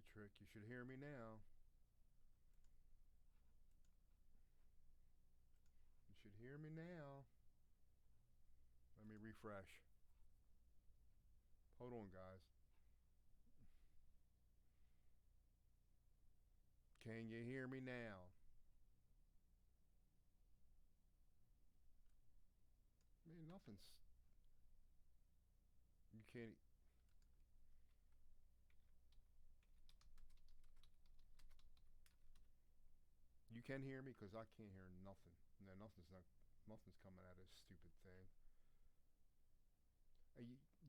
the trick. You should hear me now. You should hear me now. Let me refresh. Hold on, guys. Can you hear me now? Man, nothing's. You can't. You can hear me because I can't hear nothing. No, nothing's not. Nothing's coming out of this stupid thing.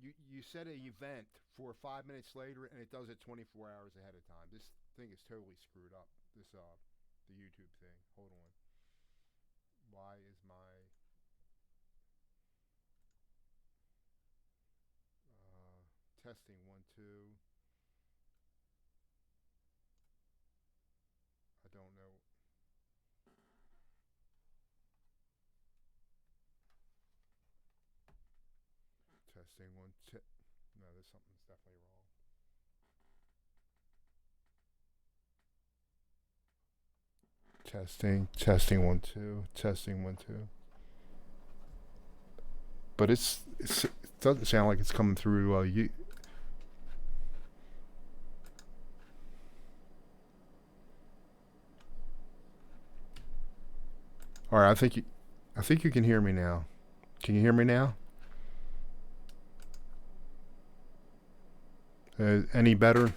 You set an event for 5 minutes later, and it does it 24 hours ahead of time. This thing is totally screwed up. This the YouTube thing. Hold on. Why is my testing 1 2? I don't know. Testing one. No, there's something's definitely wrong. Testing 1 2, testing 1 2. But it doesn't sound like it's coming through. You. All right, I think you can hear me now. Can you hear me now? Any better?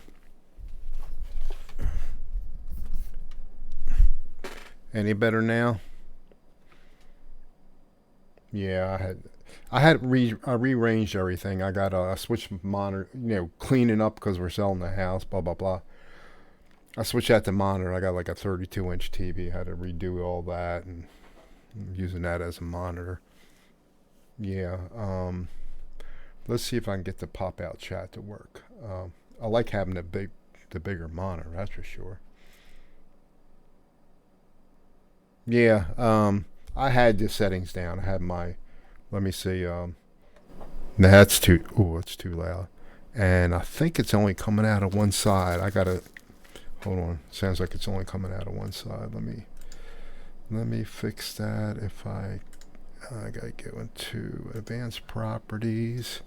Any better now? Yeah, I rearranged everything. I got a switch monitor, cleaning up because we're selling the house. Blah blah blah. I switched out the monitor. I got like a 32-inch TV. I had to redo all that, and I'm using that as a monitor. Yeah. Let's see if I can get the pop out chat to work. I like having the bigger monitor. That's for sure. Yeah. I had the settings down. I had my. Let me see. That's too. Oh, it's too loud. And I think it's only coming out of one side. I gotta. Hold on. Sounds like it's only coming out of one side. Let me fix that. If I gotta go into advanced properties.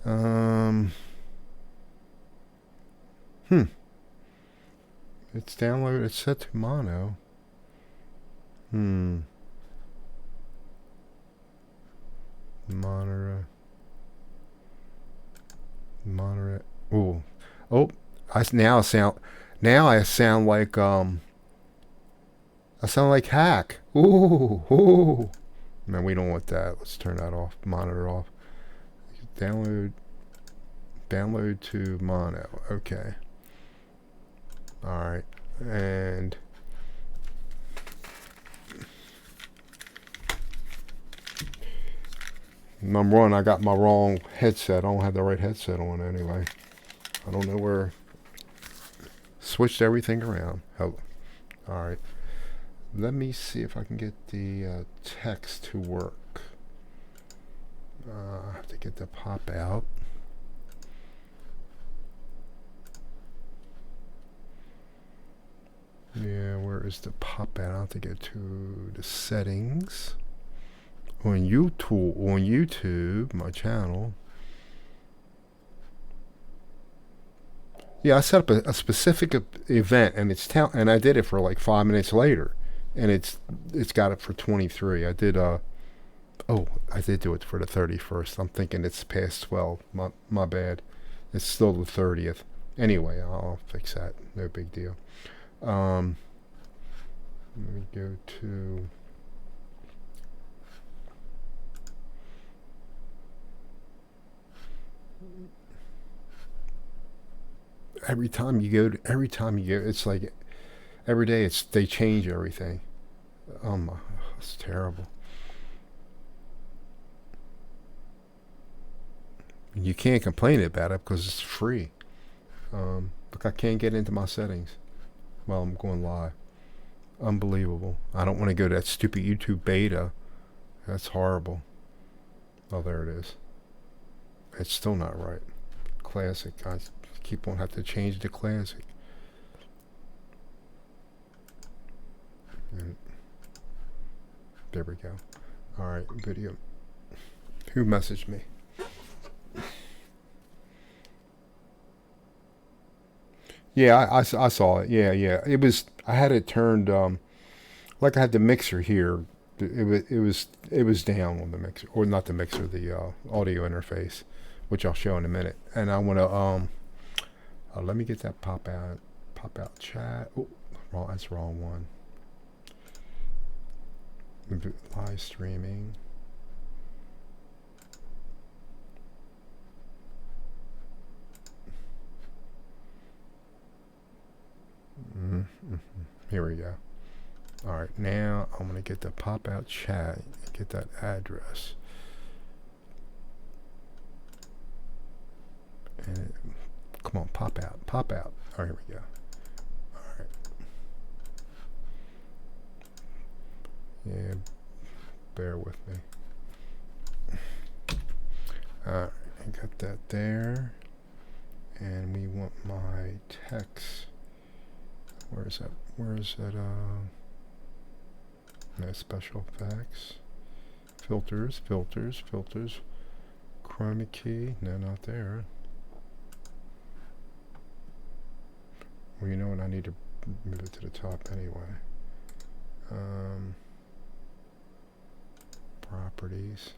Um. Hmm. It's downloaded. It's set to mono. Hmm. Monitor. Monitor. Oh. Oh. I now sound. Now I sound like I sound like hack. Ooh. Ooh. Man, we don't want that. Let's turn that off. Monitor off. Download. Download to mono. Okay. All right. And number one, I got my wrong headset. I don't have the right headset on anyway. I don't know where. Switched everything around. Oh, all right. Let me see if I can get the text to work. I have to get the pop out. Yeah, where is the pop out? I have to get to the settings. On YouTube, my channel. Yeah, I set up a specific event, and and I did it for like 5 minutes later, and it's got it for 23. I did do it for the 31st. I'm thinking it's past 12. My bad. It's still the 30th. Anyway, I'll fix that. No big deal. Um, Let me go to. Every time you go, it's like every day. They change everything. Oh my, it's terrible. You can't complain about it because it's free. Look, I can't get into my settings while I'm going live. Unbelievable. I don't want to go to that stupid YouTube beta. That's horrible. Oh, there it is. It's still not right. Classic. I keep on having to change the classic. And there we go. All right, video. Who messaged me? Yeah, I saw it. Yeah. It was. I had it turned. Like I had the mixer here. It was down on the mixer, or not the mixer, the audio interface, which I'll show in a minute. And I want to let me get that pop out chat. Oh, wrong. That's the wrong one. Live streaming. Here we go. All right, now I'm gonna get the pop out chat. Get that address. And come on, pop out. All right, here we go. All right. Yeah, bear with me. All right, I got that there. And we want my text. Where is that? No, special effects. Filters. Chroma key. No, not there. Well, you know what? I need to move it to the top anyway. Properties.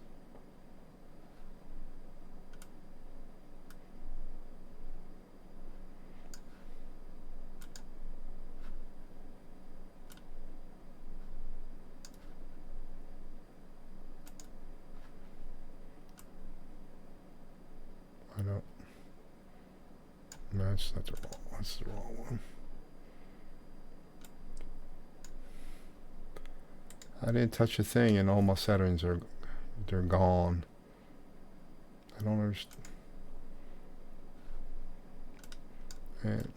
I don't. No, that's the wrong one. I didn't touch a thing, and all my settings they're gone. I don't understand. And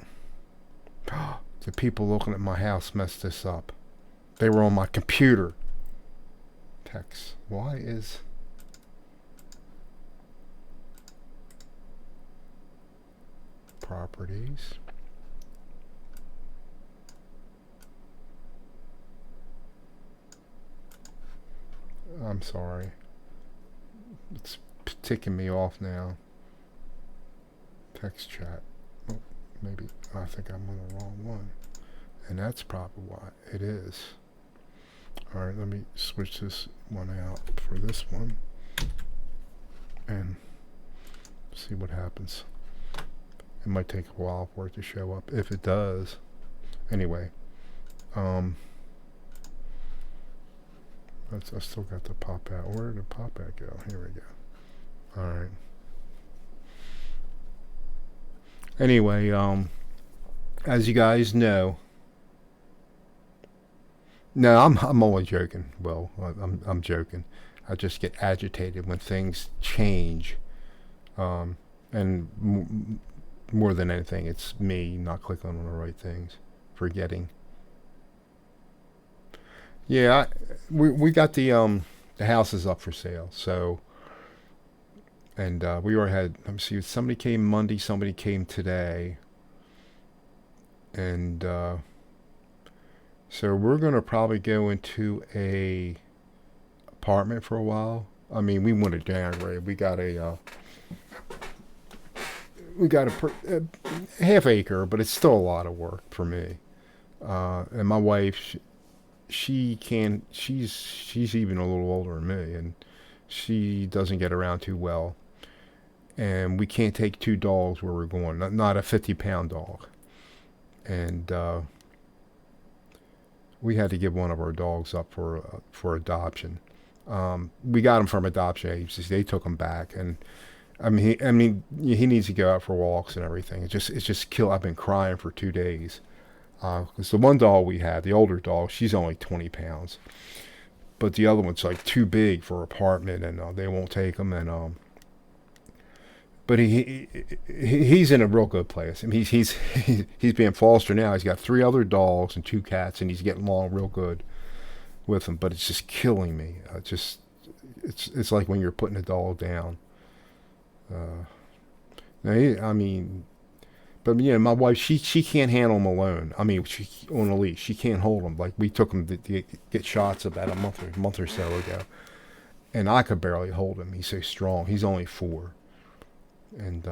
the people looking at my house messed this up. They were on my computer. Text. Why is properties? I'm sorry. It's ticking me off now. Text chat. Oh, maybe I think I'm on the wrong one. And that's probably why it is. Alright, let me switch this one out for this one. And see what happens. It might take a while for it to show up, if it does. Anyway. I still got the pop out. Where did the pop out go? Here we go. Alright. Anyway, as you guys know, no, I'm only joking. Well, I'm joking. I just get agitated when things change, and more than anything, it's me not clicking on the right things, forgetting. Yeah, we got the houses up for sale, so, and we already had. Let me see. Somebody came Monday. Somebody came today, and so we're gonna probably go into a apartment for a while. I mean, we want to downgrade. We got a half acre, but it's still a lot of work for me. And my wife, she's even a little older than me, and she doesn't get around too well. And we can't take two dogs where we're going. Not a 50-pound dog. And we had to give one of our dogs up for adoption. We got him from adoption agencies. They took him back, and I mean, he needs to go out for walks and everything. It's just kill. I've been crying for 2 days. Because the one dog we had, the older dog, she's only 20 pounds. But the other one's like too big for an apartment, and they won't take him. And but he's in a real good place. I mean, he's being fostered now. He's got 3 other dogs and 2 cats, and he's getting along real good with them. But it's just killing me. It's like when you're putting a dog down. Now I mean, But yeah, my wife, she can't handle him alone. I mean, she on a leash, she can't hold him. Like we took him to get shots about a month or so ago, and I could barely hold him. He's so strong. He's only 4, and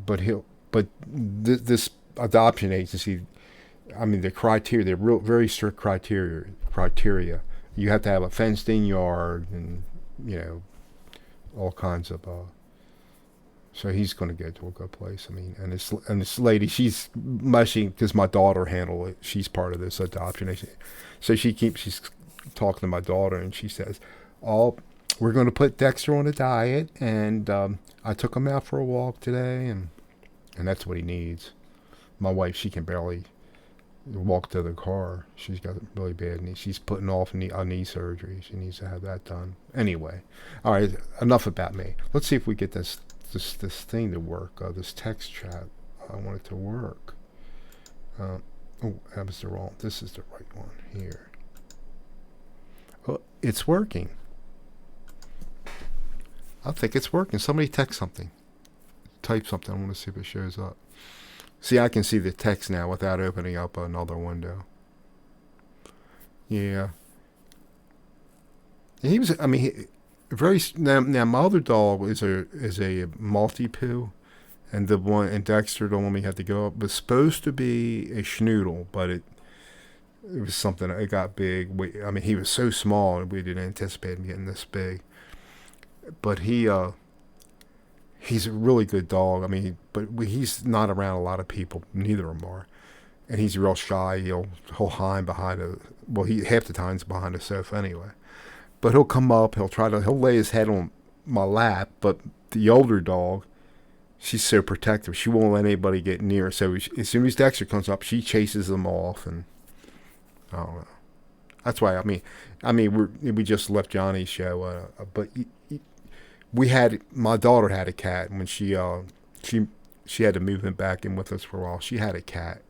but he'll but this adoption agency, I mean, the criteria, they're real very strict criteria. You have to have a fenced in yard, and you know all kinds of. So he's going to go to a good place. I mean, and this lady, she's mushy because my daughter handled it. She's part of this adoption. So she's talking to my daughter, and she says, "Oh, we're going to put Dexter on a diet, and I took him out for a walk today, and that's what he needs." My wife, she can barely walk to the car. She's got really bad knee. She's putting off a knee surgery. She needs to have that done. Anyway, all right, enough about me. Let's see if we get this thing to work. This text chat. I want it to work. Oh, that was the wrong. This is the right one here. Oh, it's working. I think it's working. Somebody text something. Type something. I want to see if it shows up. See, I can see the text now without opening up another window. Yeah. He was. I mean, now my other dog is a Maltipoo, and Dexter, the one we had to go up, was supposed to be a Schnoodle, but it was something. It got big. I mean, he was so small, and we didn't anticipate him getting this big. But he's a really good dog. I mean, but he's not around a lot of people. Neither of them are, and he's real shy. He'll hide behind he half the time's behind a sofa anyway. But he'll come up. He'll lay his head on my lap. But the older dog, she's so protective. She won't let anybody get near. So as soon as Dexter comes up, she chases them off, and I don't know. That's why we just left Johnny's show, but my daughter had a cat when she had to move him back in with us for a while. She had a cat,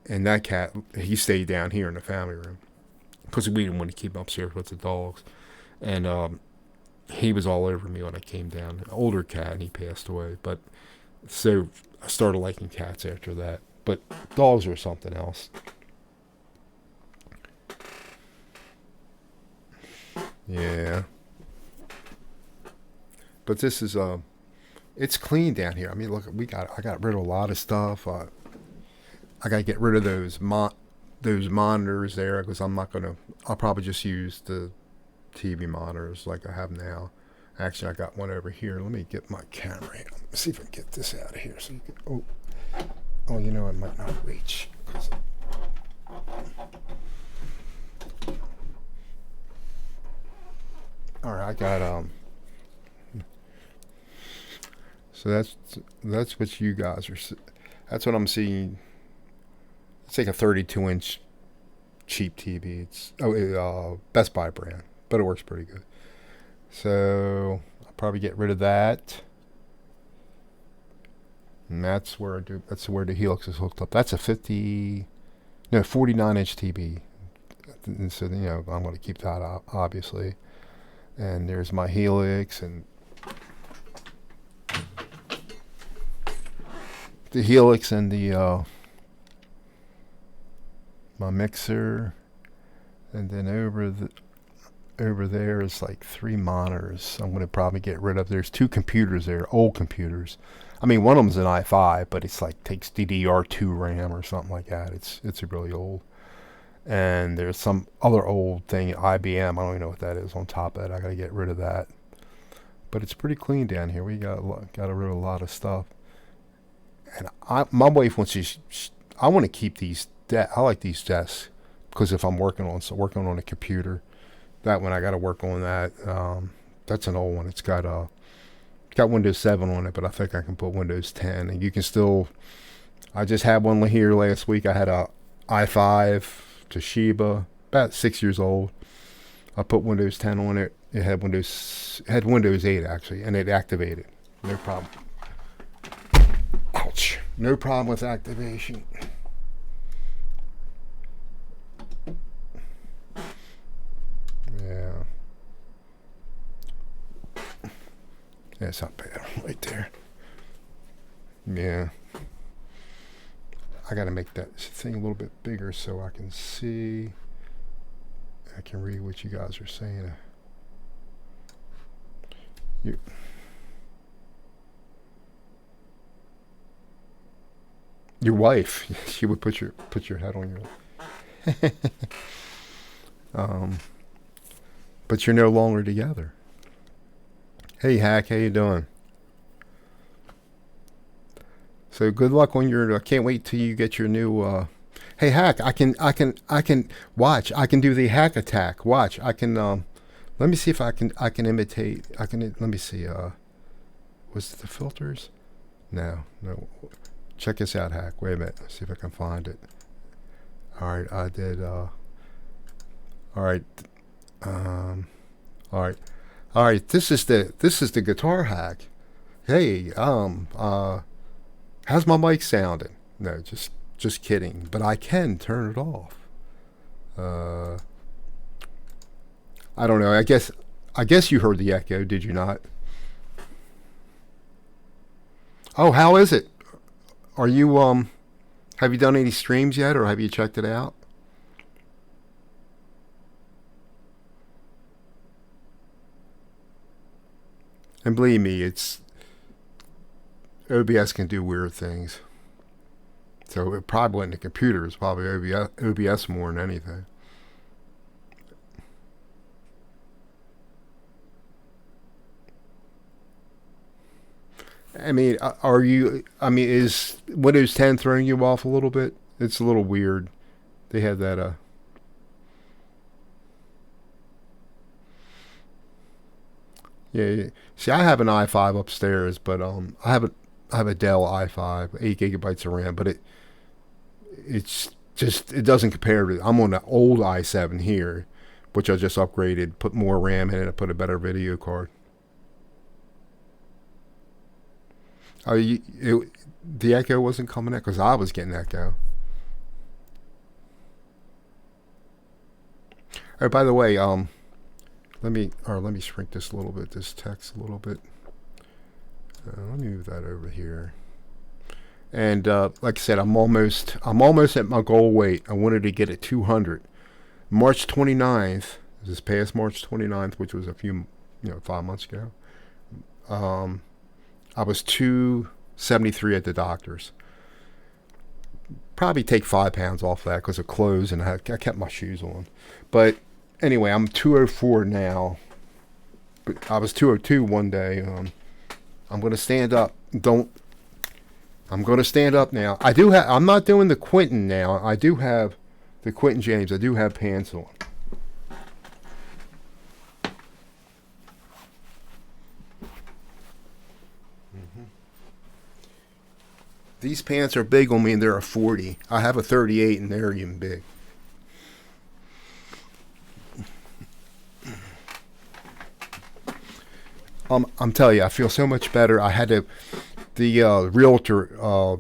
and that cat, he stayed down here in the family room because we didn't want to keep him upstairs with the dogs, and he was all over me when I came down. An older cat, and he passed away. But so I started liking cats after that. But dogs are something else. Yeah. But this is it's clean down here. I mean, look, I got rid of a lot of stuff. I got to get rid of those monitors there because I'll probably just use the TV monitors like I have now. Actually, I got one over here. Let me get my camera. Let's see if I can get this out of here. So you can, oh, you know, I might not reach. All right, I got So that's what you guys are. That's what I'm seeing. It's like a 32-inch cheap TV. It's Best Buy brand, but it works pretty good. So I'll probably get rid of that. And that's where the Helix is hooked up. That's a 49-inch TV. And so I'm going to keep that up, obviously. And there's my Helix and the Helix and the my mixer, and then over there is like 3 monitors. I'm going to probably get rid of. There's 2 computers there, old computers. I mean, one of them's an i5, but it's like takes DDR2 RAM or something like that. It's really old. And there's some other old thing, IBM. I don't even know what that is on top of that. I got to get rid of that. But it's pretty clean down here. We got rid of a lot of stuff. And my wife wants I want to keep these. I like these desks because if I'm working on a computer, that one I got to work on that. That's an old one. It's got Windows 7 on it, but I think I can put Windows 10, and you can still. I just had one here last week. I had a i5 Toshiba, about 6 years old. I put Windows 10 on it. It had Windows 8 actually, and it activated. No problem. Ouch. No problem with activation. Yeah. Yeah, it's not bad right there. Yeah. I got to make that thing a little bit bigger so I can see. I can read what you guys are saying. You, your wife, she would put your head on your. But you're no longer together. Hey, Hack, how you doing? So good luck on your. I can't wait till you get your new. Hey, Hack, I can watch. I can do the hack attack. Watch, I can. Let me see if I can imitate. I can. Let me see. Was it the filters? No. Check this out, Hack. Wait a minute. Let's see if I can find it. All right, I did. All right. All right. All right. This is the guitar hack. Hey. How's my mic sounding? No, just kidding. But I can turn it off. I don't know. I guess you heard the echo, did you not? Oh, how is it? Are you have you done any streams yet, or have you checked it out? And believe me, it's OBS can do weird things. So it probably in the computer is probably OBS more than anything. I mean, are you? I mean, is Windows 10 throwing you off a little bit? It's a little weird. They have that. Yeah. See, I have an i5 upstairs, but I have a Dell i5, 8 gigabytes of RAM, but it's just it doesn't compare to. I'm on the old i7 here, which I just upgraded, put more RAM in it, I put a better video card. The echo wasn't coming out because I was getting echo. Oh, by the way, let me shrink this a little bit, this text a little bit. Let me move that over here. And like I said, I'm almost at my goal weight. I wanted to get it 200. March 29th, this past March 29th, which was a few, 5 months ago. I was 273 at the doctor's. Probably take 5 pounds off that because of clothes, and I kept my shoes on. But anyway, I'm 204 now. But I was 202 one day. I'm going to stand up. I'm going to stand up now. I'm not doing the Quentin now. I do have the Quentin James. I do have pants on. These pants are big on me, and they're a 40. I have a 38, and they're even big. I'm telling you, I feel so much better. The realtor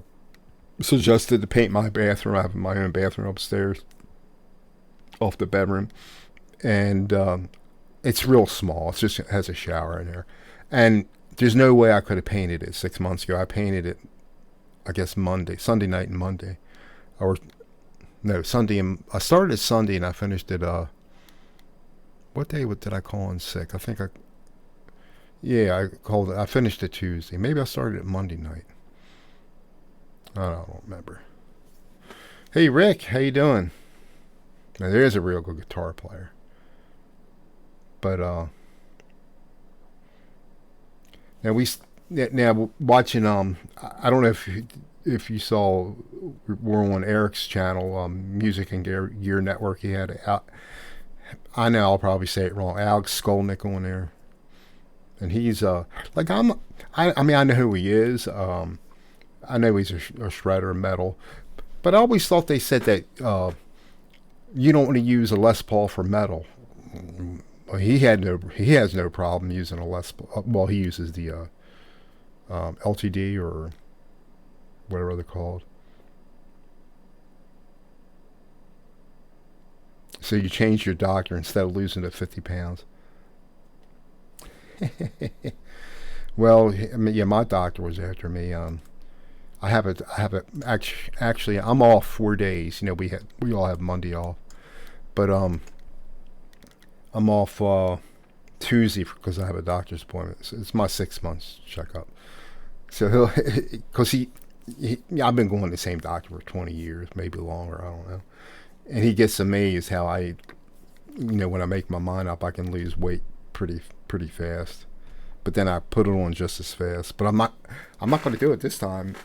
suggested to paint my bathroom. I have my own bathroom upstairs, off the bedroom, and it's real small. It has a shower in there, and there's no way I could have painted it 6 months ago. I painted it, I guess Sunday night and Monday, or no Sunday. I started Sunday and I finished it. What day did I call in sick? I finished it Tuesday. Maybe I started it Monday night. I don't remember. Hey Rick, how you doing? Now there is a real good guitar player, but now watching I don't know if you saw, we're on Eric's channel, Music and Gear Network. He had I know I'll probably say it wrong, Alex Skolnick on there, and he's like I mean I know who he is. I know he's a shredder of metal, but I always thought they said that you don't want to use a Les Paul for metal. He has no problem using a Les Paul. Well, he uses the LTD or whatever they're called. So you change your doctor instead of losing to 50 pounds. Well, I mean, yeah, my doctor was after me. I have a actually I'm off 4 days. We all have Monday off, but I'm off Tuesday because I have a doctor's appointment. So it's my 6 months checkup. So because yeah, I've been going to the same doctor for 20 years, maybe longer. I don't know. And he gets amazed how when I make my mind up, I can lose weight pretty fast. But then I put it on just as fast. But I'm not going to do it this time.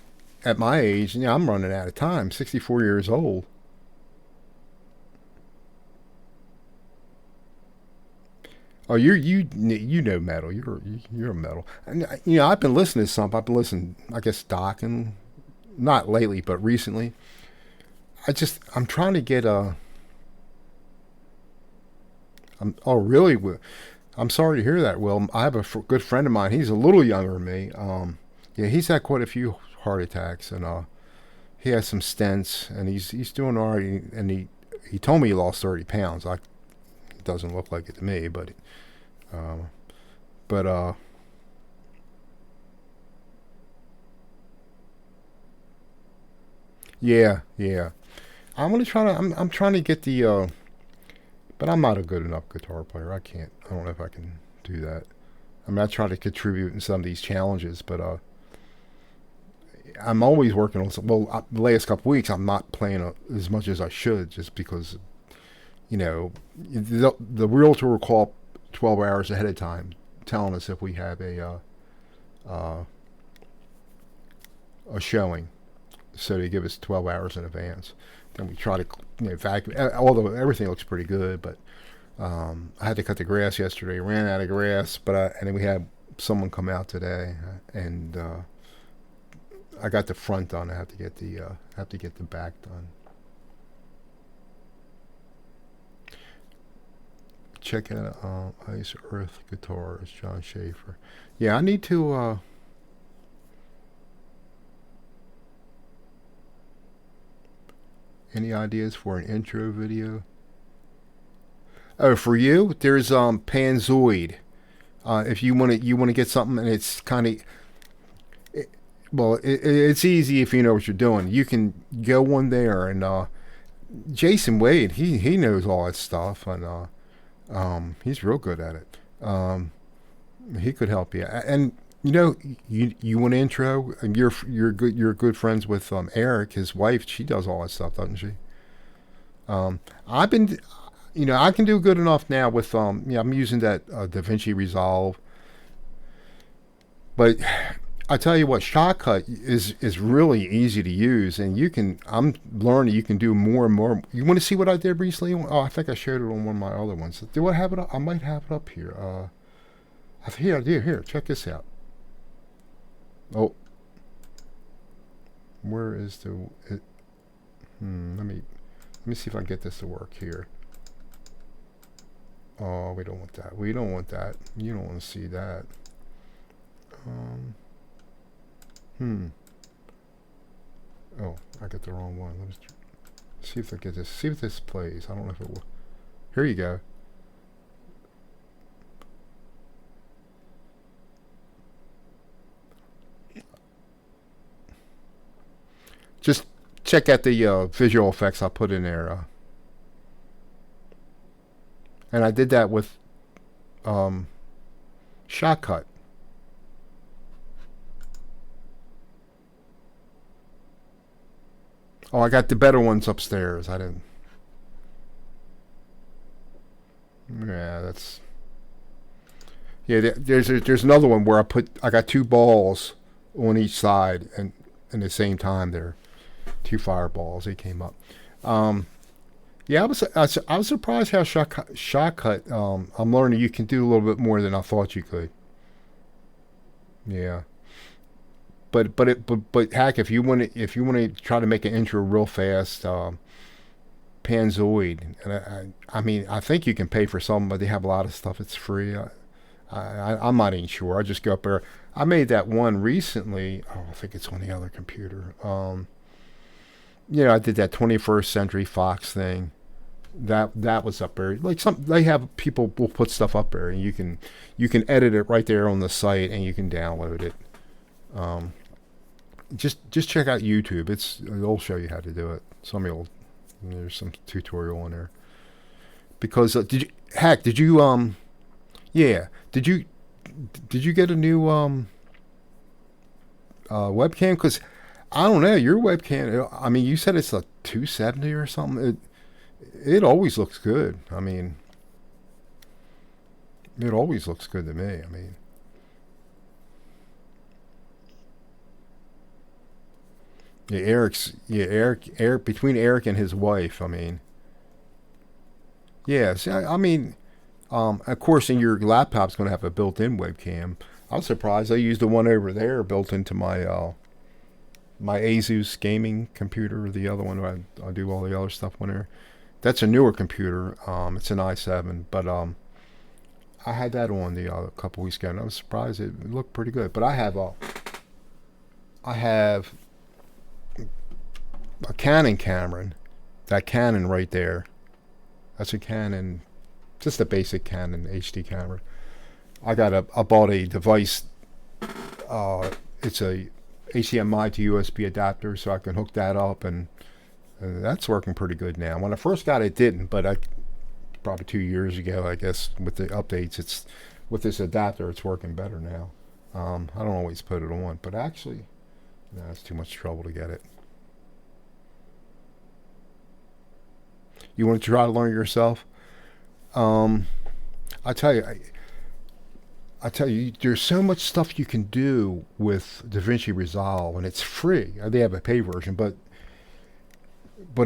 At my age, I'm running out of time. 64 years old. Oh, you know metal. You're a metal. And I've been listening to some. I've been listening, I guess, Doc, and not lately, but recently. I'm trying to get a. Oh, really? I'm sorry to hear that, Will. I have a good friend of mine. He's a little younger than me. Yeah, he's had quite a few heart attacks, and he has some stents, and he's doing all right. And he told me he lost 30 pounds. It doesn't look like it to me, uh, but yeah. I'm trying to get the but I'm not a good enough guitar player. I don't know if I can do that. I mean, I try to contribute in some of these challenges, but I'm always working on some. Well, the last couple weeks I'm not playing as much as I should, just because the realtor will call 12 hours ahead of time, telling us if we have a showing. So they give us 12 hours in advance. Then we try to vacuum. Although everything looks pretty good, but I had to cut the grass yesterday. Ran out of grass, and then we had someone come out today, and I got the front done. I have to get the back done. Check out Ice Earth Guitars, John Schaefer. Yeah, I need to. Any ideas for an intro video? Oh, for you, there's Panzoid. If you want to get something, and it's kind of it's easy if you know what you're doing. You can go on there, and Jason Wade, he knows all that stuff, and he's real good at it. He could help you, and you want an intro, and you're good friends with Eric, his wife. She does all that stuff, doesn't she? I've been, I can do good enough now with I'm using that DaVinci Resolve, but I tell you what, Shotcut is really easy to use, and I'm learning you can do more and more. You want to see what I did recently? Oh, I think I showed it on one of my other ones. Do I have it up? I might have it up here. Here I do. Here, check this out. Oh, where is it? Let me see if I can get this to work here. Oh, we don't want that. We don't want that. You don't want to see that. Oh, I got the wrong one. Let me see if I get this. See if this plays. I don't know if it will. Here you go. Just check out the visual effects I put in there. And I did that with Shotcut. Oh, I got the better ones upstairs. I didn't. Yeah, that's. Yeah, there's another one where I got two balls on each side, and at the same time they're two fireballs. They came up. Yeah, I was surprised how Shotcut. I'm learning you can do a little bit more than I thought you could. Yeah. But heck, if you want to try to make an intro real fast, Panzoid, and I mean I think you can pay for some, but they have a lot of stuff that's free. I'm not even sure. I just go up there. I made that one recently. Oh, I think it's on the other computer. I did that 21st Century Fox thing. That was up there. Like they have people will put stuff up there, and you can edit it right there on the site, and you can download it. Just check out YouTube. It'll show you how to do it. There's some tutorial in there. Because did you yeah, did you get a new webcam? Because I don't know your webcam. I mean, you said it's a 270 or something. It always looks good. I mean, it always looks good to me. I mean, Eric between Eric and his wife. I mean, yeah. See, I mean, of course, in your laptop's going to have a built-in webcam. I was surprised. I used the one over there built into my Asus gaming computer. The other one, I do all the other stuff on there. That's a newer computer. It's an i7, but I had that on the couple weeks ago, and I was surprised it looked pretty good. But I have a Canon camera. That Canon right there. That's a Canon, just a basic Canon HD camera. I bought a device. It's a HDMI to USB adapter, so I can hook that up, and that's working pretty good now. When I first got it, it didn't, but probably 2 years ago, I guess, with the updates, it's with this adapter, it's working better now. I don't always put it on, but actually, no, it's too much trouble to get it. You want to try to learn yourself? Um, I tell you, I tell you, there's so much stuff you can do with DaVinci Resolve, and it's free. They have a pay version, but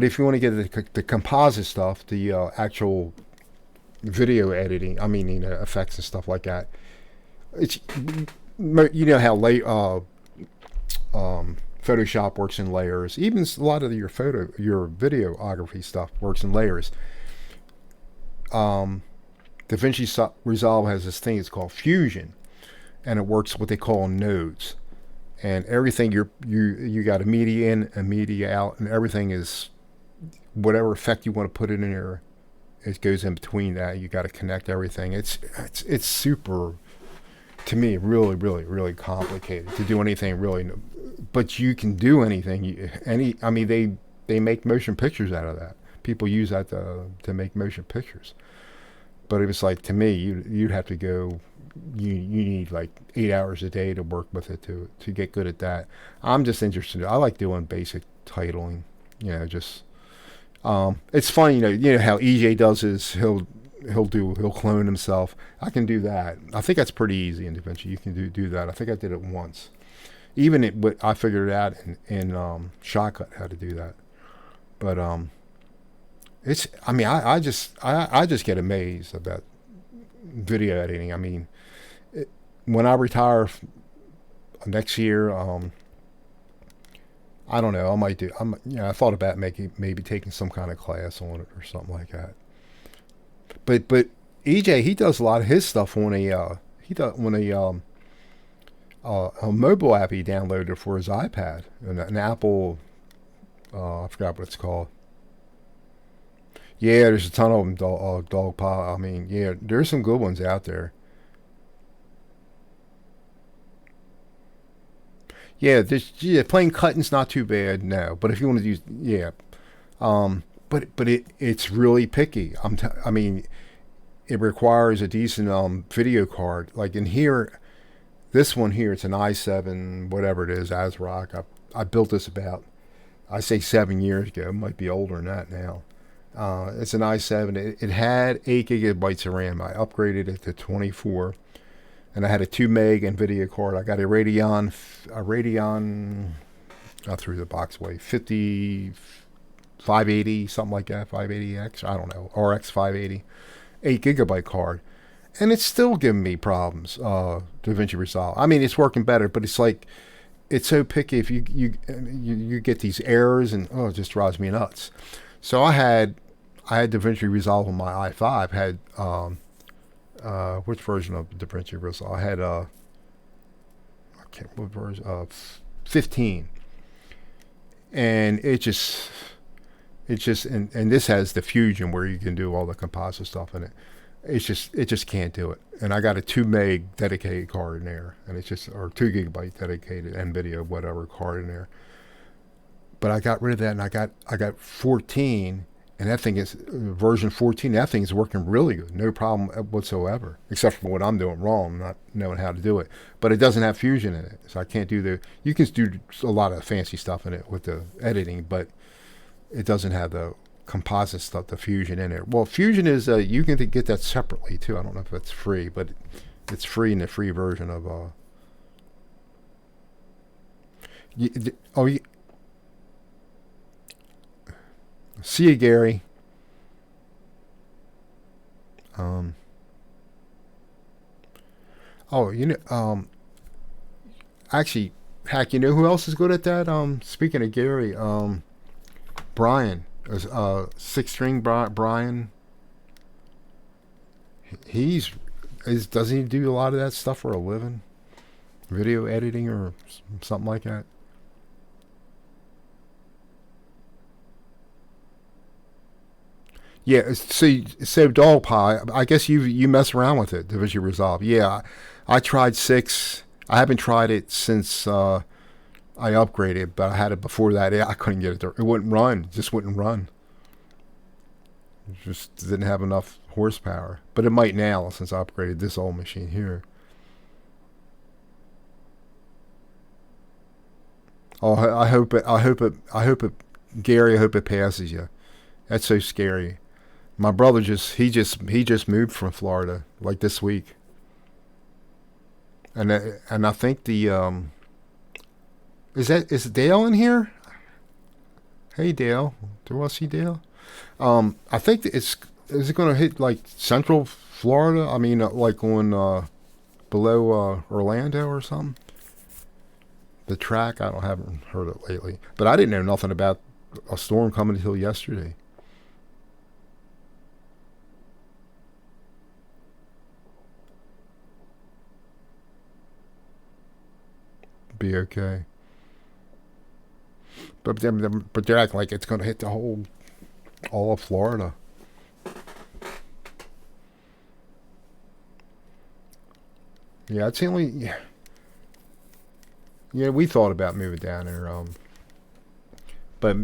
if you want to get the composite stuff, the actual video editing, I mean, effects and stuff like that, it's you know how Photoshop works in layers. Even a lot of your videography stuff works in layers. DaVinci Resolve has this thing. It's called Fusion, and it works what they call nodes. And everything you got a media in, a media out, and everything is whatever effect you want to put it in there. It goes in between that. You got to connect everything. It's super, to me, really, really, really complicated to do anything really. But you can do anything. I mean, they make motion pictures out of that. People use that to make motion pictures. But it was like, to me, you'd have to go. You need like 8 hours a day to work with it to get good at that. I'm just interested. I like doing basic titling. Just it's funny. You know how EJ does is he'll clone himself. I can do that. I think that's pretty easy in DaVinci. You can do that. I think I did it once. But I figured it out in Shotcut how to do that. But it's. I mean, I just get amazed about video editing. I mean, when I retire next year, I don't know. I might do. I thought about maybe taking some kind of class on it or something like that. But EJ, he does a lot of his stuff on a mobile app he downloaded for his iPad, an Apple. I forgot what it's called. Yeah, there's a ton of them. Dog Pile. I mean, yeah, there's some good ones out there. Yeah, plain cutting's not too bad. No, but if you want to use, yeah, but it's really picky. I mean, it requires a decent video card. Like in here, this one here, it's an i7, whatever it is, ASRock. I built this about, I say 7 years ago. It might be older than that now. It's an i7. It had 8 GB of RAM. I upgraded it to 24, and I had a 2 meg NVIDIA card. I got a Radeon. I threw the box away. 580, something like that. 580X. I don't know. RX 580, 8 GB card, and it's still giving me problems. DaVinci Resolve. I mean, it's working better, but it's like it's so picky. If you get these errors, and it just drives me nuts. So I had DaVinci Resolve on my i5. Had which version of DaVinci Resolve? I had I can't what version 15, and it just and this has the Fusion where you can do all the composite stuff in it. it just can't do it. And I got a 2 meg dedicated card in there, and it's just or 2 gigabyte dedicated NVIDIA whatever card in there. But I got rid of that, and I got 14, and that thing is version 14. That thing is working really good, no problem whatsoever, except for what I'm doing wrong, not knowing how to do it. But it doesn't have Fusion in it, so I can't do the. You can do a lot of fancy stuff in it with the editing, but it doesn't have the composite stuff, the Fusion in it. Well, Fusion is you can get that separately too. I don't know if it's free, but it's free in the free version of. Oh, see you, Gary. Um, oh, actually, Hack, you know who else is good at that? Speaking of Gary, Brian, six string Brian. Doesn't he do a lot of that stuff for a living? Video editing or something like that? Yeah, so dog pie. I guess you mess around with it, Division Resolve. Yeah, I tried six. I haven't tried it since I upgraded, but I had it before that. I couldn't get it. It wouldn't run. It just wouldn't run. It just didn't have enough horsepower. But it might now since I upgraded this old machine here. Oh, I hope it. I hope it. I hope it. Gary, I hope it passes you. That's so scary. My brother he just moved from Florida like this week, and I think the is Dale in here? Hey Dale, do I see Dale? I think it's is it going to hit like Central Florida? I mean, like on below Orlando or something. The track I don't haven't heard it lately, but I didn't know nothing about a storm coming until yesterday. Be okay. But they're acting like it's going to hit the whole all of Florida. Yeah, it's the only. Yeah, we thought about moving down there. But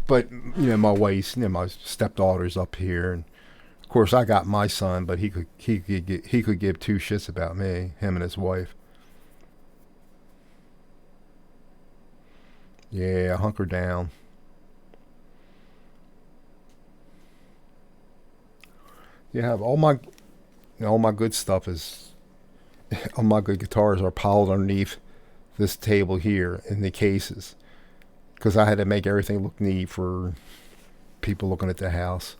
but my wife's, my stepdaughter's up here, and of course I got my son, but he could give two shits about me, him and his wife. Yeah, hunker down. Yeah, all my good stuff is all my good guitars are piled underneath this table here in the cases because I had to make everything look neat for people looking at the house.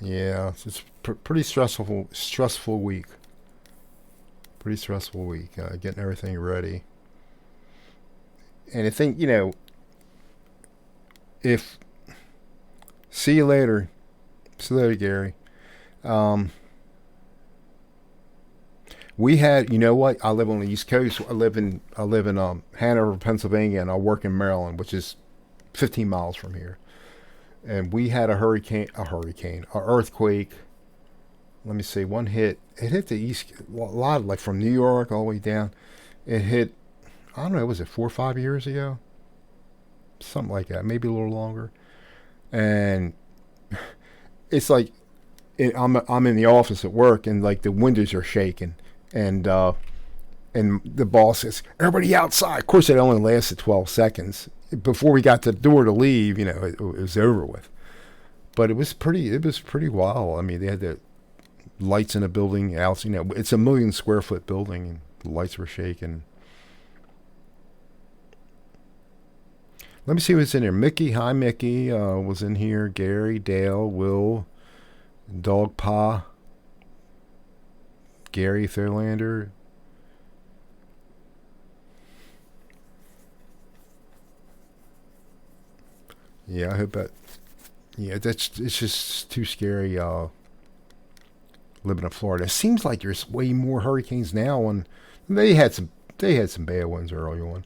Yeah, it's pretty stressful week. Pretty stressful week. Getting everything ready. And I think if see you later, see you later, Gary. Um, we had, you know what? I live on the East Coast. I live in Hanover, Pennsylvania, and I work in Maryland, which is 15 miles from here. And we had a earthquake. Let me see, one hit. It hit the east, a lot like from New York all the way down. It hit. I don't know. Was it 4 or 5 years ago? Something like that. Maybe a little longer. And it's like I'm in the office at work, and like the windows are shaking, and and the boss says, "Everybody outside." Of course, it only lasted 12 seconds. Before we got to the door to leave, it was over with. But it was pretty wild. I mean, they had the lights in a building out. It's a 1 million square foot building, and the lights were shaking. Let me see what's in there. Mickey, hi Mickey, was in here. Gary, Dale, Will, Dog Pa, Gary Thurlander. Yeah, I hope that. Yeah, it's just too scary. Living in Florida, it seems like there's way more hurricanes now, and they had some they had some bad ones early on.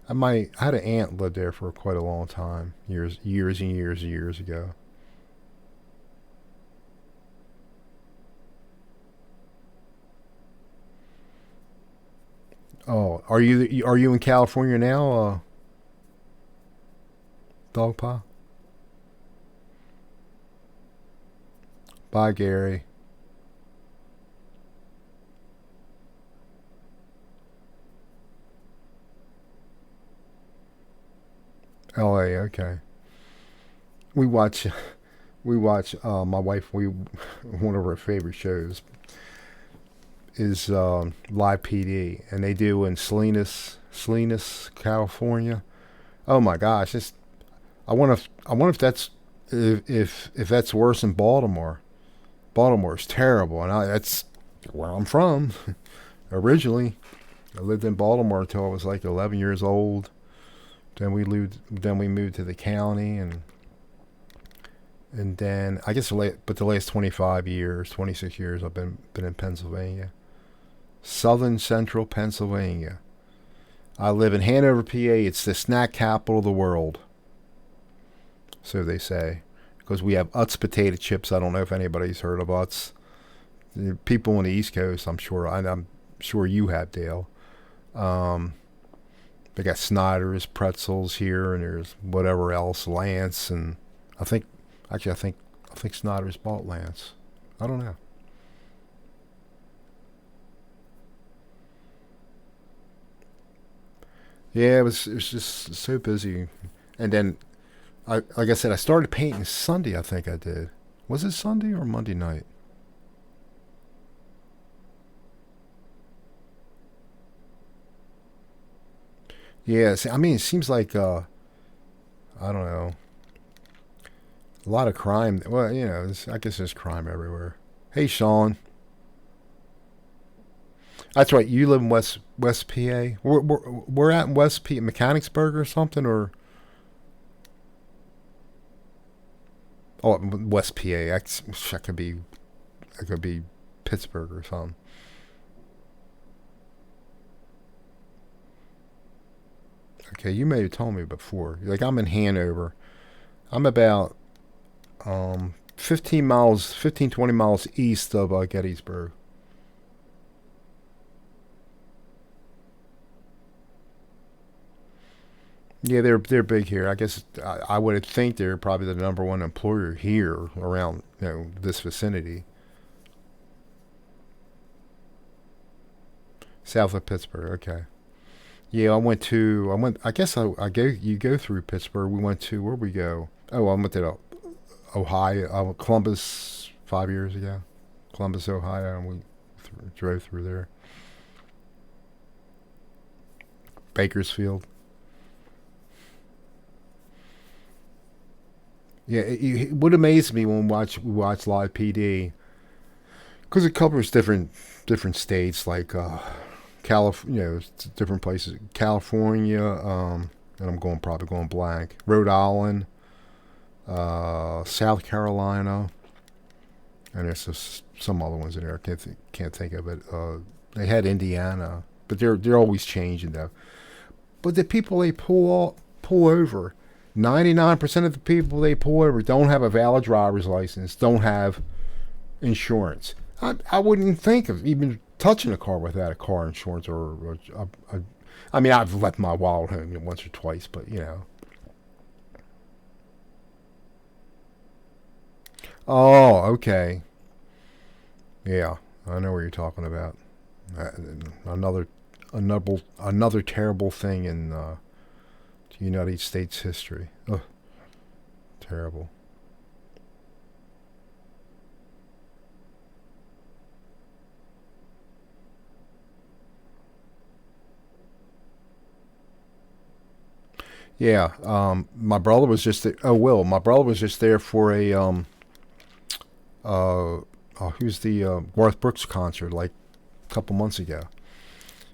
I had an aunt lived there for quite a long time, years and years and years ago. Oh, are you in California now, Dog Pa? Bye, Gary. L.A. Okay. We watch. We watch. My wife. We one of our favorite shows is Live PD, and they do in Salinas, California. Oh my gosh! I wonder if that's if that's worse than Baltimore. Baltimore's terrible, and that's where I'm from originally. I lived in Baltimore until I was like 11 years old. Then we moved to the county, and then I guess the last 25 years, 26 years, I've been in Pennsylvania, southern central Pennsylvania. I live in Hanover, PA. It's the snack capital of the world, so they say, because we have Utz potato chips. I don't know if anybody's heard of Utz. The people on the East Coast, I'm sure you have, Dale. Um, they got Snyder's pretzels here, and there's whatever else, Lance, and I think actually I think Snyder's bought Lance. I don't know. Yeah, it was just so busy, and then like I said, I started painting Sunday. I think I did. Was it Sunday or Monday night? Yeah, see, I mean, it seems like I don't know, a lot of crime. Well, I guess there's crime everywhere. Hey, Sean, that's right. You live in West PA. We're at in West PA, Mechanicsburg or something, or oh, West PA. That could be Pittsburgh or something. Okay, you may have told me before. Like I'm in Hanover. I'm about 15 miles, 15 20 miles east of Gettysburg. Yeah, they're big here. I guess I would think they're probably the number one employer here around this vicinity, south of Pittsburgh. Okay. Yeah, I went. I guess I go. You go through Pittsburgh. We went to where we go. Oh, I went to Ohio, Columbus 5 years ago. Columbus, Ohio, and we drove through there. Bakersfield. Yeah, it would amaze me when we watch live PD because it covers different states like different places. California, and I'm going probably going blank. Rhode Island, South Carolina, and there's just some other ones in there. Can't think of it. They had Indiana, but they're always changing though. But the people they pull over, 99% of the people they pull over don't have a valid driver's license, don't have insurance. I wouldn't think of even touching a car without a car insurance I mean, I've left my wallet home once or twice, but Oh, okay. Yeah, I know what you're talking about. Uh, Another, another terrible thing in the United States history. Ugh, terrible. Yeah, my brother was just there. Oh, Will, my brother was just there for a uh, who's the Garth Brooks concert like a couple months ago.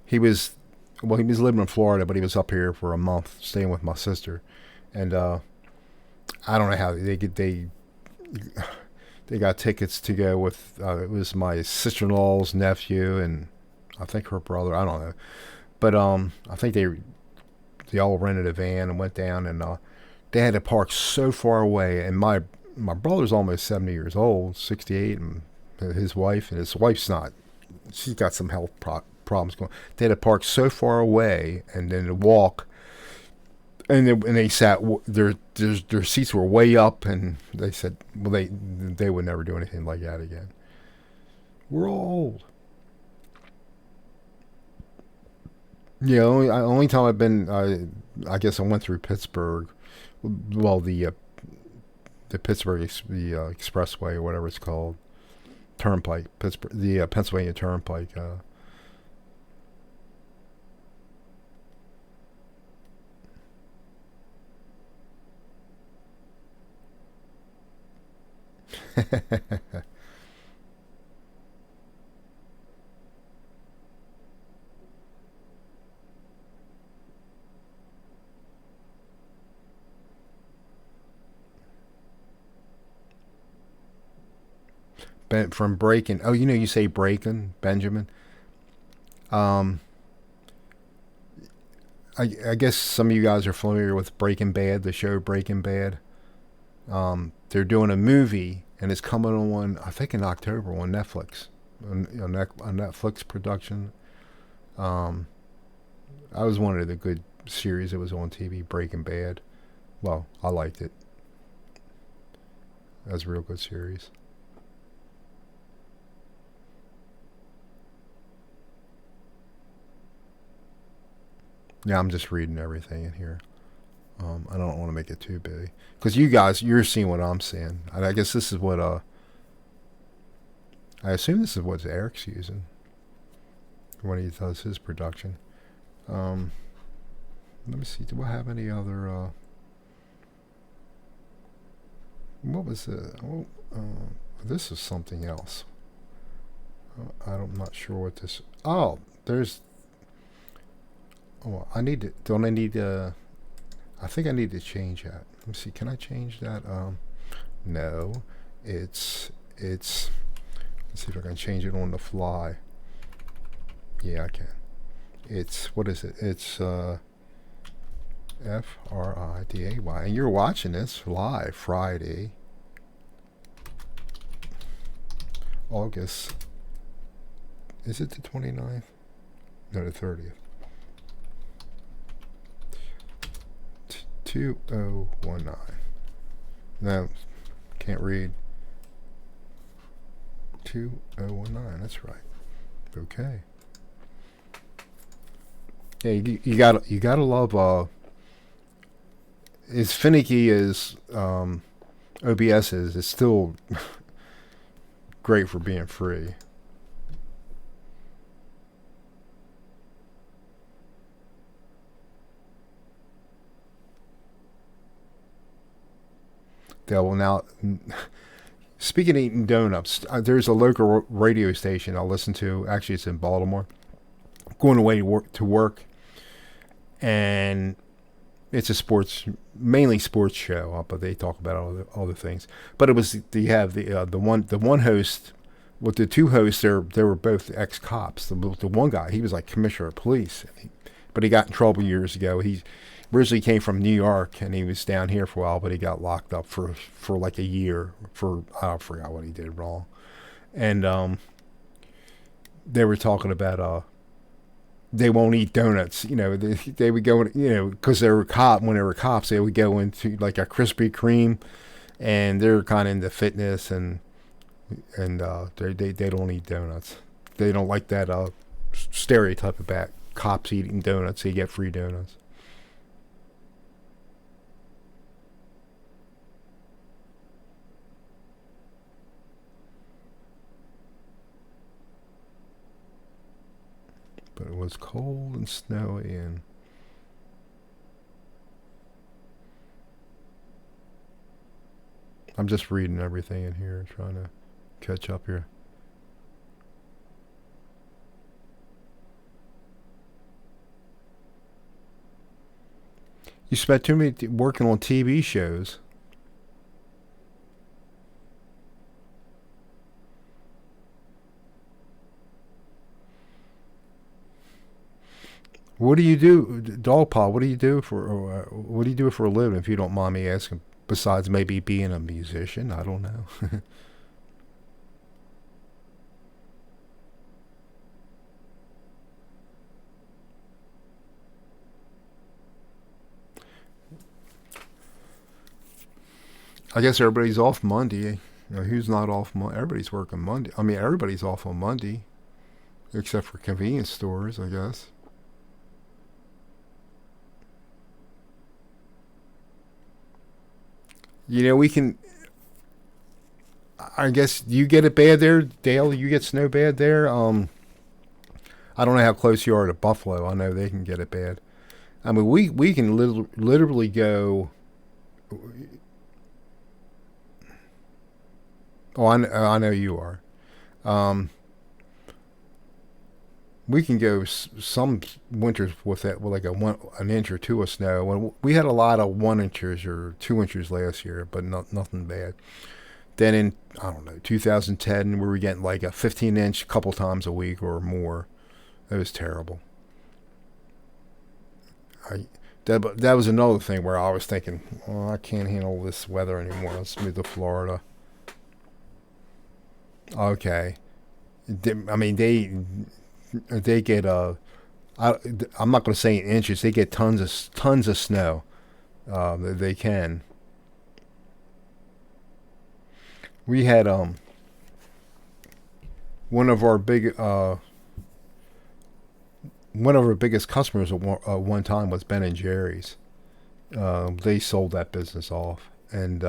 He was he was living in Florida, but he was up here for a month, staying with my sister, and I don't know how they got tickets to go with. It was my sister in law's nephew and I think her brother. I don't know, But I think they all rented a van and went down, and they had to park so far away. And my brother's almost 70 years old, 68, and his wife's not. She's got some health problems going. They had to park so far away and then to walk. And they sat their seats were way up, and they said, well, they would never do anything like that again. We're all old. Yeah, only time I've been, I guess I went through Pittsburgh. Well, the Pittsburgh Expressway or whatever it's called, Turnpike, Pittsburgh, the Pennsylvania Turnpike. From Breaking. Oh, you say Breaking, Benjamin. Um, I guess some of you guys are familiar with Breaking Bad, the show Breaking Bad. They're doing a movie, and it's coming on, I think, in October on Netflix, a Netflix production. Um, I was one of the good series that was on TV, Breaking Bad. Well, I liked it. That was a real good series. Yeah, I'm just reading everything in here. I don't want to make it too big because you guys, you're seeing what I'm seeing. I guess this is what I assume this is what Eric's using when he does his production. Um, Let me see. Do I have any other? What was it? Oh, this is something else. I'm not sure what this. Oh, there's. Oh, I need to. Don't I need to? I think I need to change that. Let me see. Can I change that? No. It's. Let's see if I can change it on the fly. Yeah, I can. It's what is it? It's Friday, and you're watching this live Friday, August. Is it the 29th? No, the 30th. 2019. No, can't read. 2019. That's right. Okay. Yeah, you gotta love as finicky as OBS is. It's still great for being free. They will now. Speaking of eating donuts, there's a local radio station I listen to. Actually, it's in Baltimore. Going away to work, and it's a mainly sports show, but they talk about other things. But it was you have the one host, with the two hosts. They were both ex cops. The one guy, he was like commissioner of police, but he got in trouble years ago. He originally came from New York, and he was down here for a while, but he got locked up for like a year for I forgot what he did wrong. And they were talking about they won't eat donuts. They would go, because they were when they were cops, they would go into like a Krispy Kreme, and they're kind of into fitness, and they don't eat donuts. They don't like that stereotype about cops eating donuts. They get free donuts. But it was cold and snowy, and I'm just reading everything in here, trying to catch up here. You spent too many working on TV shows. What do you do, Dog Paw? What do you do for a living, if you don't mind me asking? Besides maybe being a musician, I don't know. I guess everybody's off Monday. Who's not off Monday? Everybody's working Monday. I mean, everybody's off on Monday, except for convenience stores, I guess. We can. I guess you get it bad there, Dale. You get snow bad there. I don't know how close you are to Buffalo. I know they can get it bad. I mean, we can literally go. Oh, I know you are. Um, we can go some winters with that, with like an inch or two of snow. When we had a lot of 1 inches or 2 inches last year, but nothing bad. Then in, I don't know, 2010, we were getting like a 15 inch couple times a week or more. It was terrible. I that was another thing where I was thinking, oh, I can't handle this weather anymore. Let's move to Florida. Okay. I mean, they get I, I'm not going to say inches. They get tons of snow. They can. We had one of our big one of our biggest customers at one time was Ben and Jerry's. They sold that business off, and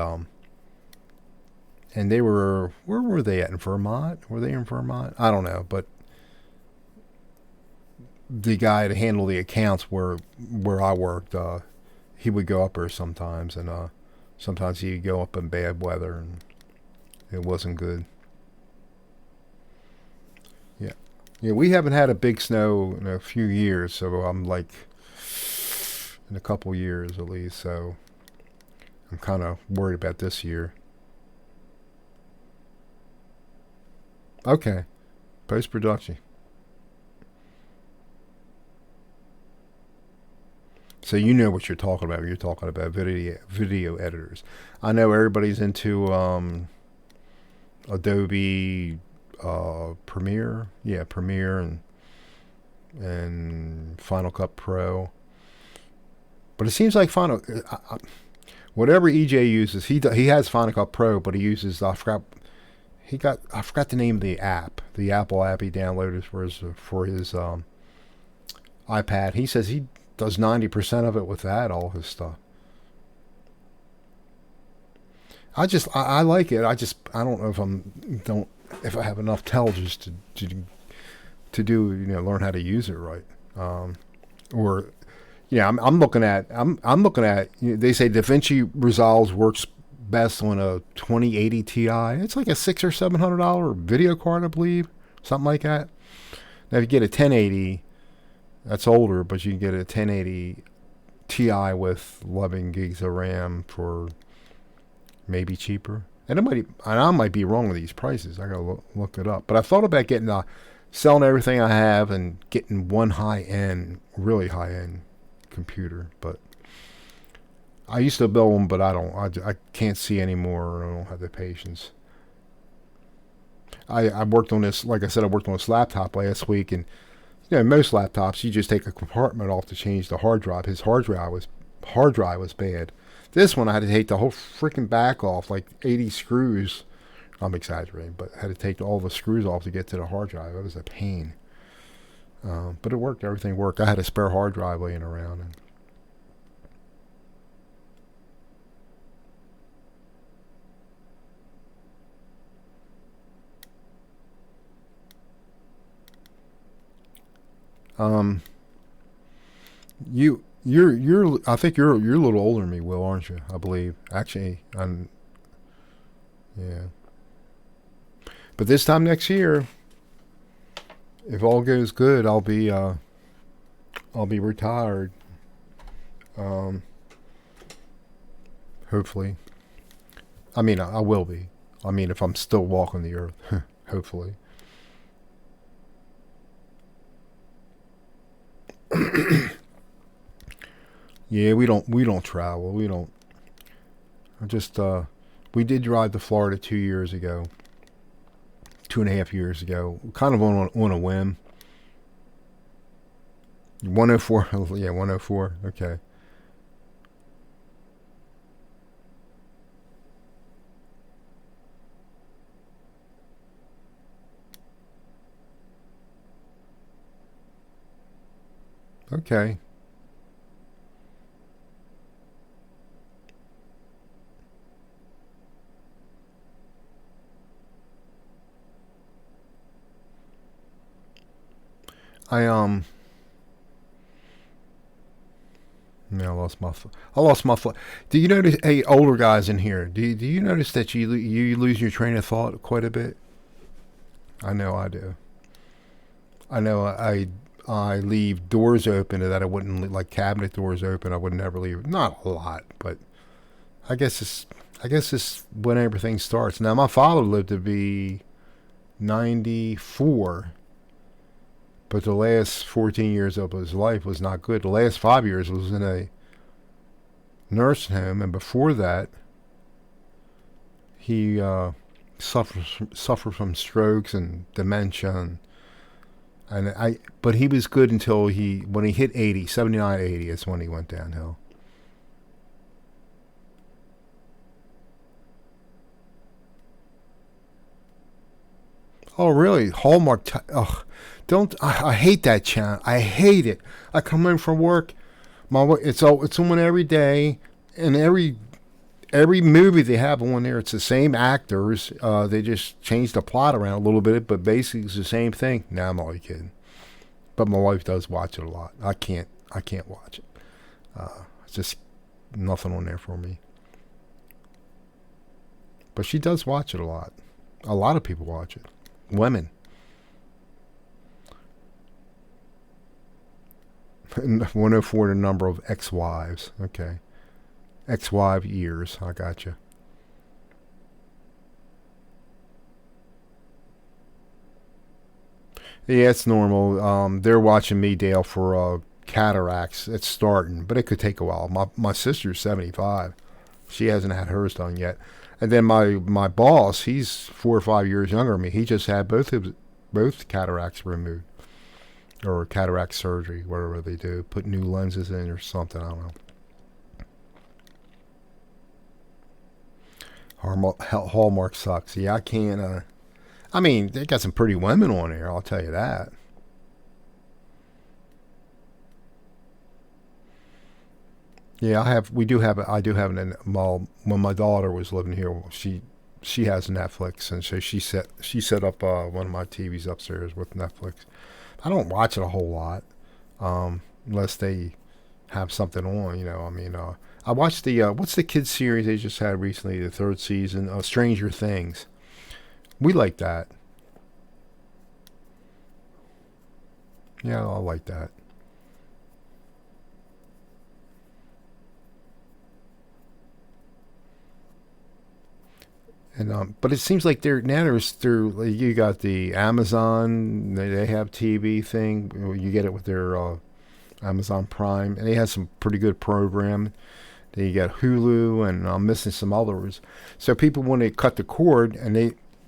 they were, where were they at, in Vermont? Were they in Vermont? I don't know, but the guy to handle the accounts where I worked, he would go up there sometimes, and sometimes he'd go up in bad weather, and it wasn't good. Yeah, yeah. We haven't had a big snow in a few years, so I'm like, in a couple years at least. So I'm kind of worried about this year. Okay, post production. So you know what you're talking about. You're talking about video editors. I know everybody's into Adobe Premiere, yeah, Premiere and Final Cut Pro. But it seems like whatever EJ uses, he has Final Cut Pro, but he uses, I forgot the name of the app, the Apple app he downloaded for his iPad. He says he does 90% of it with that, all his stuff. I like it. I don't know if I have enough intelligence to do, learn how to use it right. Or yeah, I'm looking at, they say DaVinci Resolve works best on a 2080 Ti. It's like a $600 or $700 video card, I believe, something like that. Now if you get a 1080, that's older, but you can get a 1080 Ti with 11 gigs of RAM for maybe cheaper. And I might be wrong with these prices. I gotta look it up. But I thought about selling everything I have and getting one really high end computer. But I used to build them, but I don't. I can't see anymore. I don't have the patience. I worked on this. Like I said, I worked on this laptop last week, and most laptops you just take a compartment off to change the hard drive. His hard drive was bad. This one I had to take the whole freaking back off, like 80 screws. I'm exaggerating, but I had to take all the screws off to get to the hard drive. It was a pain. But it worked. Everything worked. I had a spare hard drive laying around. Um, I think you're a little older than me, Will, aren't you? I believe. Actually, yeah. But this time next year, if all goes good, I'll be retired. Um, hopefully. I mean, I will be. I mean, if I'm still walking the earth, hopefully. Yeah, we don't travel. We don't. I just we did drive to Florida 2 years ago, 2.5 years ago, kind of on a whim. 104, yeah, 104. Okay, okay. I yeah, I lost my. Do you notice? Hey, older guys in here. Do you notice that you lose your train of thought quite a bit? I know I do. I know I leave doors open that I wouldn't like cabinet doors open. I would never leave. Not a lot, but I guess it's I guess it's when everything starts. Now my father lived to be 94, but the last 14 years of his life was not good. The last 5 years was in a nursing home, and before that he suffered from strokes and dementia and I but he was good until he when he hit 80, 79, 80 is when he went downhill. Oh really? Ugh, don't I hate that channel. I hate it. I come in from work, it's on every day, and every movie they have on there, it's the same actors. They just change the plot around a little bit, but basically it's the same thing. Now I'm only kidding, but my wife does watch it a lot. I can't watch it. It's just nothing on there for me. But she does watch it a lot. A lot of people watch it. Women. 104 the number of ex-wives. Okay. Ex-wife years. I got you. Yeah, it's normal. They're watching me, Dale, for cataracts. It's starting, but it could take a while. My sister's 75. She hasn't had hers done yet. And then my boss, he's 4 or 5 years younger than me. He just had both cataracts removed or cataract surgery, whatever they do. Put new lenses in or something. I don't know. Hallmark sucks. Yeah, I can't. I mean, they got some pretty women on there. I'll tell you that. Yeah, I have. We do have. I do have an. Well, when my daughter was living here, she has Netflix, and so she set up one of my TVs upstairs with Netflix. I don't watch it a whole lot, unless they have something on. I mean, I watched the what's the kids series they just had recently, the third season, Stranger Things. We like that. Yeah, I like that. And but it seems like you got the Amazon, they have TV thing. You get it with their Amazon Prime, and they have some pretty good program. Then you got Hulu, and I'm missing some others. So people, when they cut the cord and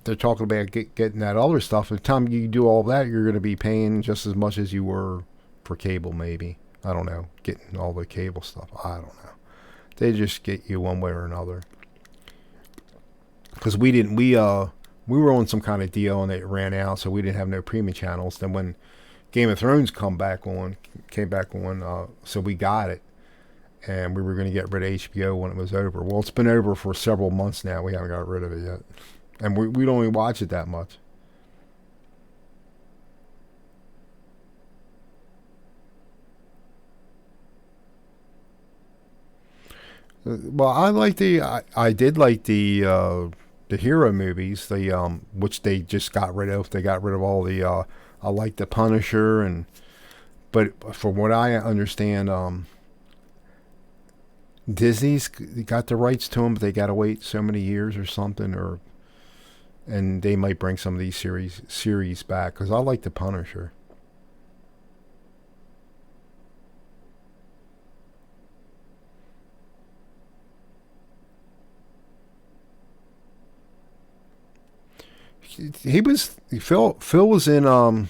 they're talking about getting that other stuff, by the time you do all that, you're going to be paying just as much as you were for cable, maybe. I don't know, getting all the cable stuff. I don't know. They just get you one way or another. Because we were on some kind of deal and it ran out, so we didn't have no premium channels. Then when Game of Thrones came back on, so we got it, and we were going to get rid of HBO when it was over. Well, it's been over for several months now. We haven't got rid of it yet, and we don't even watch it that much. Well, I did like the hero movies, which they just got rid of. They got rid of all the I like the Punisher, and but from what I understand, Disney's got the rights to them, but they got to wait so many years or something, or and they might bring some of these series back because I like the Punisher. he was Phil was in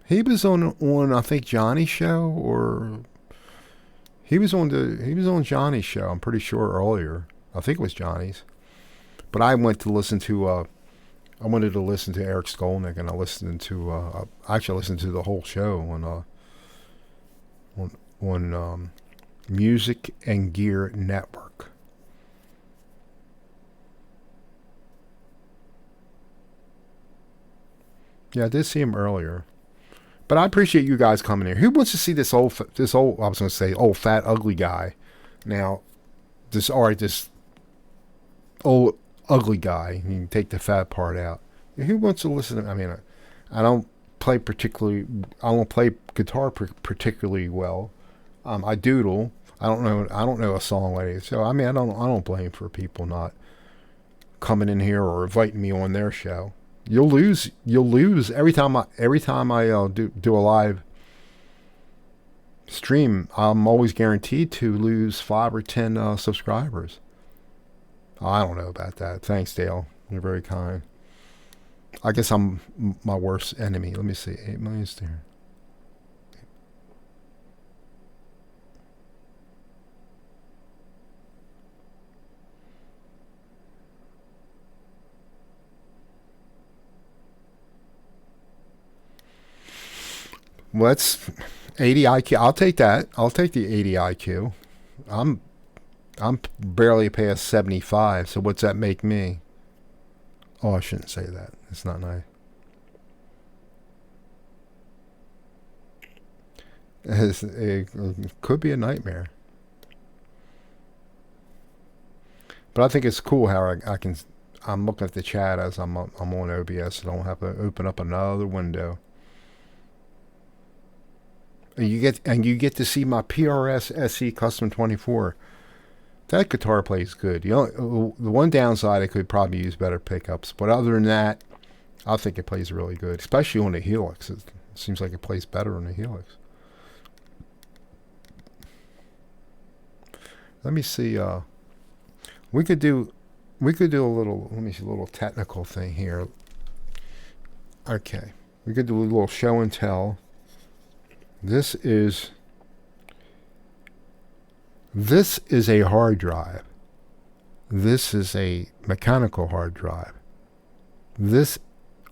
he was on I think Johnny's show, or he was on Johnny's show. I'm pretty sure earlier. I think it was Johnny's. But I went to listen to I wanted to listen to Eric Skolnick, and I listened to I actually listened to the whole show on Music and Gear Network. Yeah, I did see him earlier. But I appreciate you guys coming here. Who wants to see this old I was going to say old fat ugly guy? Now, this old ugly guy. You can take the fat part out. Who wants to listen to? I mean, I don't play particularly. I don't play guitar particularly well. I doodle. I don't know. I don't know a song like it. So I mean, I don't blame for people not coming in here or inviting me on their show. You'll lose every time I do a live stream. I'm always guaranteed to lose 5 or 10 subscribers. I don't know about that. Thanks, Dale. You're very kind. I guess I'm my worst enemy. Let me see. 8 million there. Well, that's 80 IQ. I'll take that. I'll take the 80 IQ. I'm barely past 75. So what's that make me? Oh, I shouldn't say that. It's not nice. It could be a nightmare. But I think it's cool how I can. I'm looking at the chat as I'm on OBS. So I don't have to open up another window. And you get to see my PRS SE Custom 24. That guitar plays good. The one downside, it could probably use better pickups, but other than that, I think it plays really good, especially on the Helix. It seems like it plays better on the Helix. Let me see. We could do a little. Let me see, a little technical thing here. Okay, we could do a little show and tell. This is a hard drive. This is a mechanical hard drive. This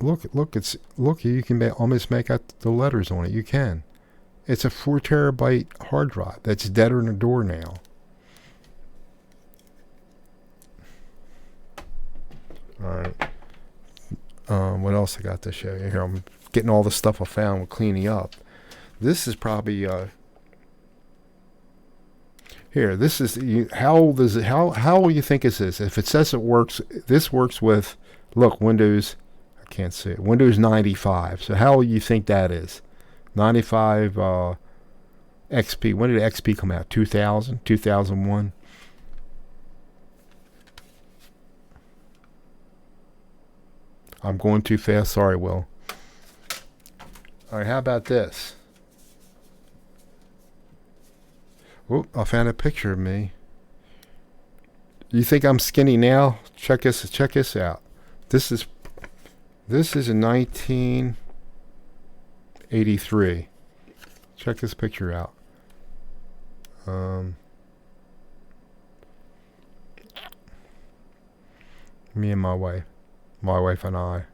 look you can almost make out the letters on it. You can. It's a 4 terabyte hard drive that's deader than a door nail. All right. What else I got to show you here? I'm getting all the stuff I found with cleaning up. This is probably here. This is how old is it? How will you think is this? If it says it works, this works with Windows. I can't see it. Windows 95. So how will you think that is? 95 XP. When did XP come out? 2000, 2001. I'm going too fast. Sorry, Will. All right. How about this? Oh, I found a picture of me. You think I'm skinny now? Check this out. This is in 1983. Check this picture out. Me and my wife and I,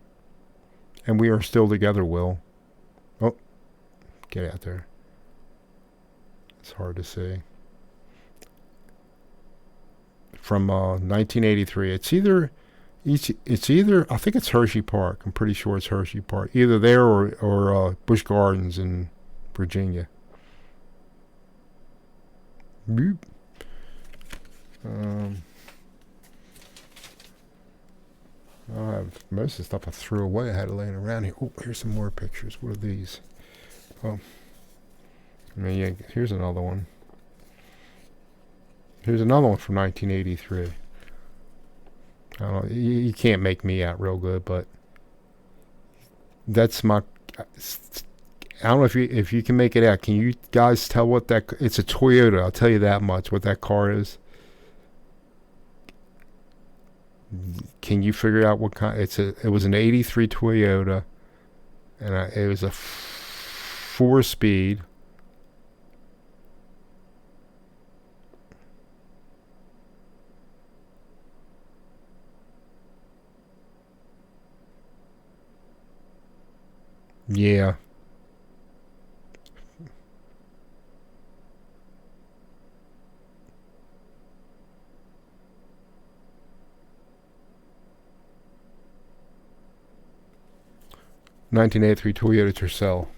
and we are still together. Will, oh, get out there. It's hard to see. From 1983. It's either I think it's Hershey Park. I'm pretty sure it's Hershey Park. Either there or Busch Gardens in Virginia. Boop. I have most of the stuff I threw away. I had it laying around here. Oh, here's some more pictures. What are these? Oh. I mean, yeah, here's another one. Here's another one from 1983. I don't know. You can't make me out real good, but that's my. I don't know if you can make it out. Can you guys tell what that? It's a Toyota. I'll tell you that much. What that car is. Can you figure out what kind? It was an '83 Toyota, and it was a four speed. Yeah, 1983 Toyota Tercel.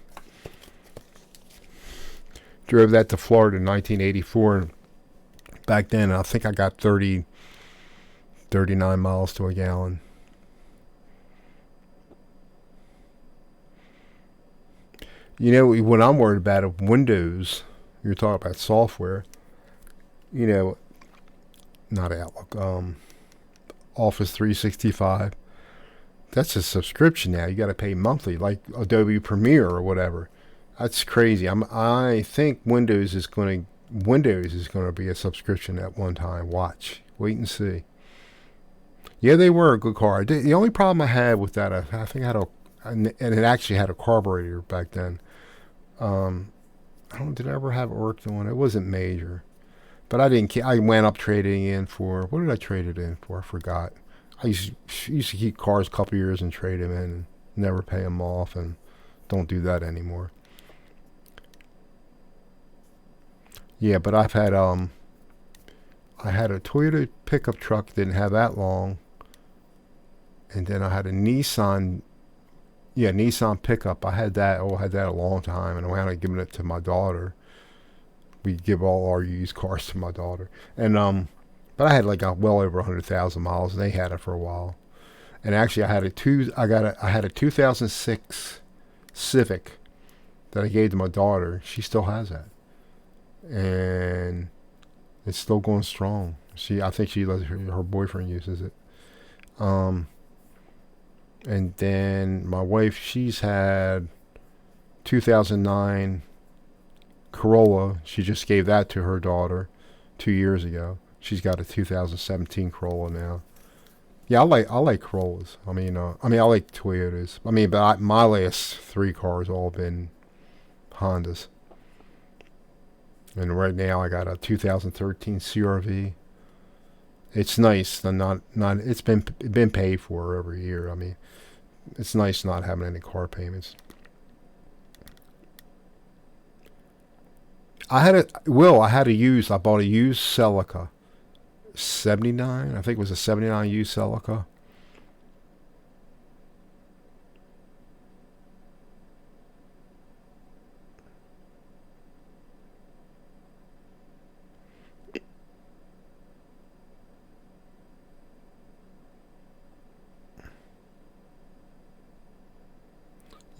Drove that to Florida in 1984. And back then, I think I got 39 miles to a gallon. You know, what I'm worried about of Windows, you're talking about software, you know, not Outlook, Office 365. That's a subscription now. You got to pay monthly, like Adobe Premiere or whatever. That's crazy. I think Windows is going to be a subscription at one time. Watch, wait and see. Yeah, they were a good car. The only problem I had with that, I think I had and it actually had a carburetor back then. Um, I don't. Did I ever have it worked on? It wasn't major, but I didn't. I went up trading in for what did I trade it in for? I forgot. Used to keep cars a couple years and trade them in, and never pay them off, and don't do that anymore. Yeah, but I had a Toyota pickup truck, didn't have that long, and then I had a Nissan. Yeah, Nissan pickup. I had that. Oh, I had that a long time, and I wound up giving it to my daughter. We give all our used cars to my daughter, and but I had like well over 100,000 miles, and they had it for a while. And actually, I had a 2006 Civic that I gave to my daughter. She still has that, and it's still going strong. I think she lets her boyfriend uses it. Um, and then my wife, she's had 2009 Corolla. She just gave that to her daughter 2 years ago. She's got a 2017 Corolla now. Yeah, I like Corollas. I like Toyotas. But my last three cars all been Hondas. And right now I got a 2013 CRV. It's nice. Not. It's been paid for every year. It's nice not having any car payments. I bought a used Celica 79. I think it was a 79 used Celica.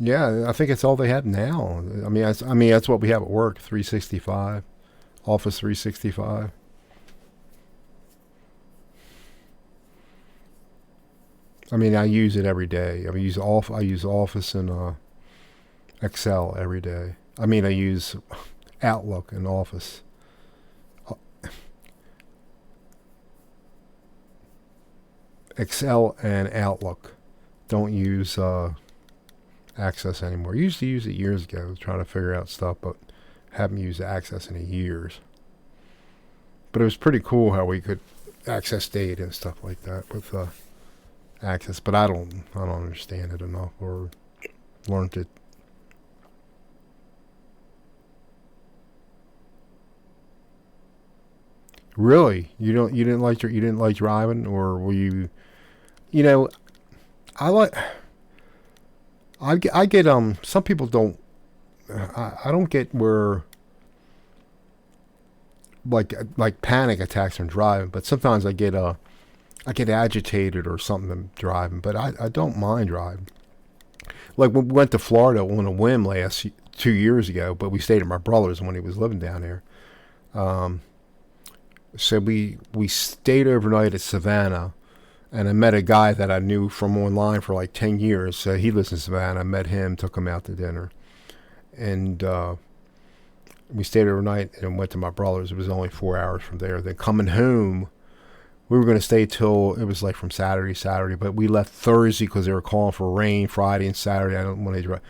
Yeah, I think it's all they have now. That's what we have at work. 365, Office 365. I use it every day. I use Office and Excel every day. I use Outlook and Office. Excel and Outlook. Don't use Access anymore. I used to use it years ago, trying to figure out stuff, but haven't used Access in years. But it was pretty cool how we could access data and stuff like that with Access. But I don't understand it enough or learned it. Really, you didn't like driving, or were you? You know, I like. I get some people don't. I don't get where like panic attacks from driving, but sometimes I get agitated or something driving, but I don't mind driving. Like when we went to Florida on a whim 2 years ago, but we stayed at my brother's when he was living down there. Um, so we stayed overnight at Savannah, and I met a guy that I knew from online for like 10 years. So he lives in Savannah. I met him, took him out to dinner, and we stayed overnight and went to my brother's. It was only 4 hours from there. Then coming home, we were going to stay till it was like from Saturday, but we left Thursday because they were calling for rain Friday and Saturday. I don't want to drive.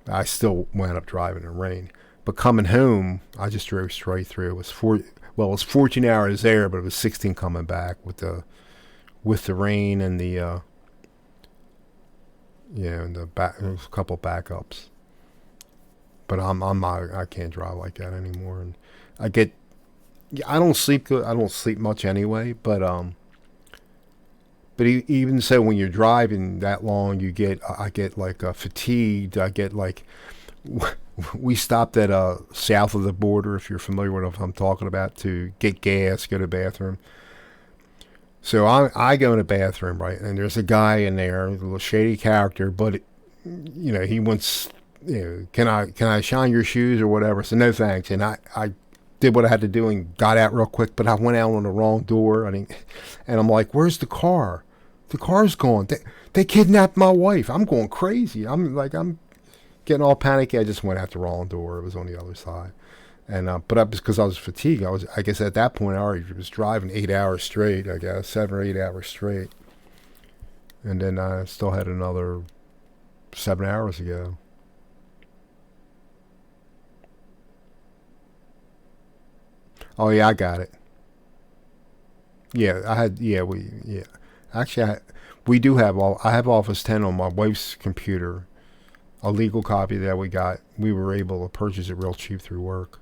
I still wound up driving in rain. But coming home, I just drove straight through. It was it was 14 hours there, but it was 16 coming back with the rain and the and the back. There was a couple backups. But I'm not. I can't drive like that anymore. And I get. I don't sleep good. I don't sleep much anyway. But even so, when you're driving that long, I get like fatigued. I get like, we stopped at south of the border, if you're familiar with what I'm talking about, to get gas, go to the bathroom. So I go in the bathroom, right, and there's a guy in there, a little shady character, but he wants, can I shine your shoes or whatever? So no thanks, and I did what I had to do and got out real quick, but I went out on the wrong door. And I'm like, where's the car? The car's gone. They kidnapped my wife. I'm going crazy. I'm getting all panicky. I just went out the wrong door. It was on the other side. And but because I was fatigued, I guess at that point I already was driving 8 hours straight. I guess 7 or 8 hours straight. And then I still had another 7 hours to go. Oh yeah, I got it. Yeah, I had. Yeah. Actually, we do have all. I have Office 10 on my wife's computer. A legal copy that we got. We were able to purchase it real cheap through work.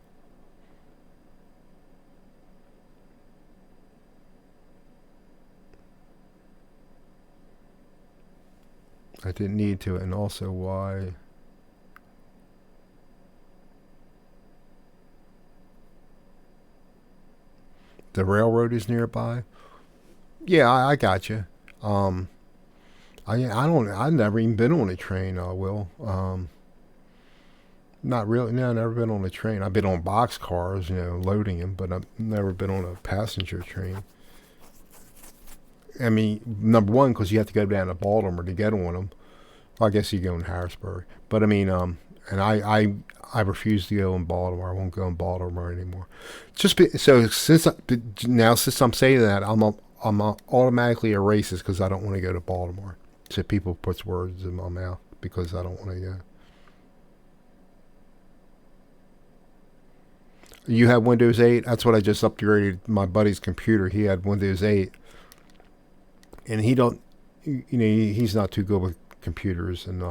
I didn't need to, and also why the railroad is nearby. Yeah, I got you. Um, I don't. I've never even been on a train. Will. Not really. No, I've never been on a train. I've been on box cars, loading them, but I've never been on a passenger train. I mean, number one, because you have to go down to Baltimore to get on them. Well, I guess you go in Harrisburg, but I mean, and I refuse to go in Baltimore. I won't go in Baltimore anymore. So since I'm saying that, I'm automatically a racist because I don't want to go to Baltimore. So people puts words in my mouth because I don't want to go. You have Windows 8. That's what I just upgraded my buddy's computer. He had Windows 8, and he don't. He's not too good with computers, and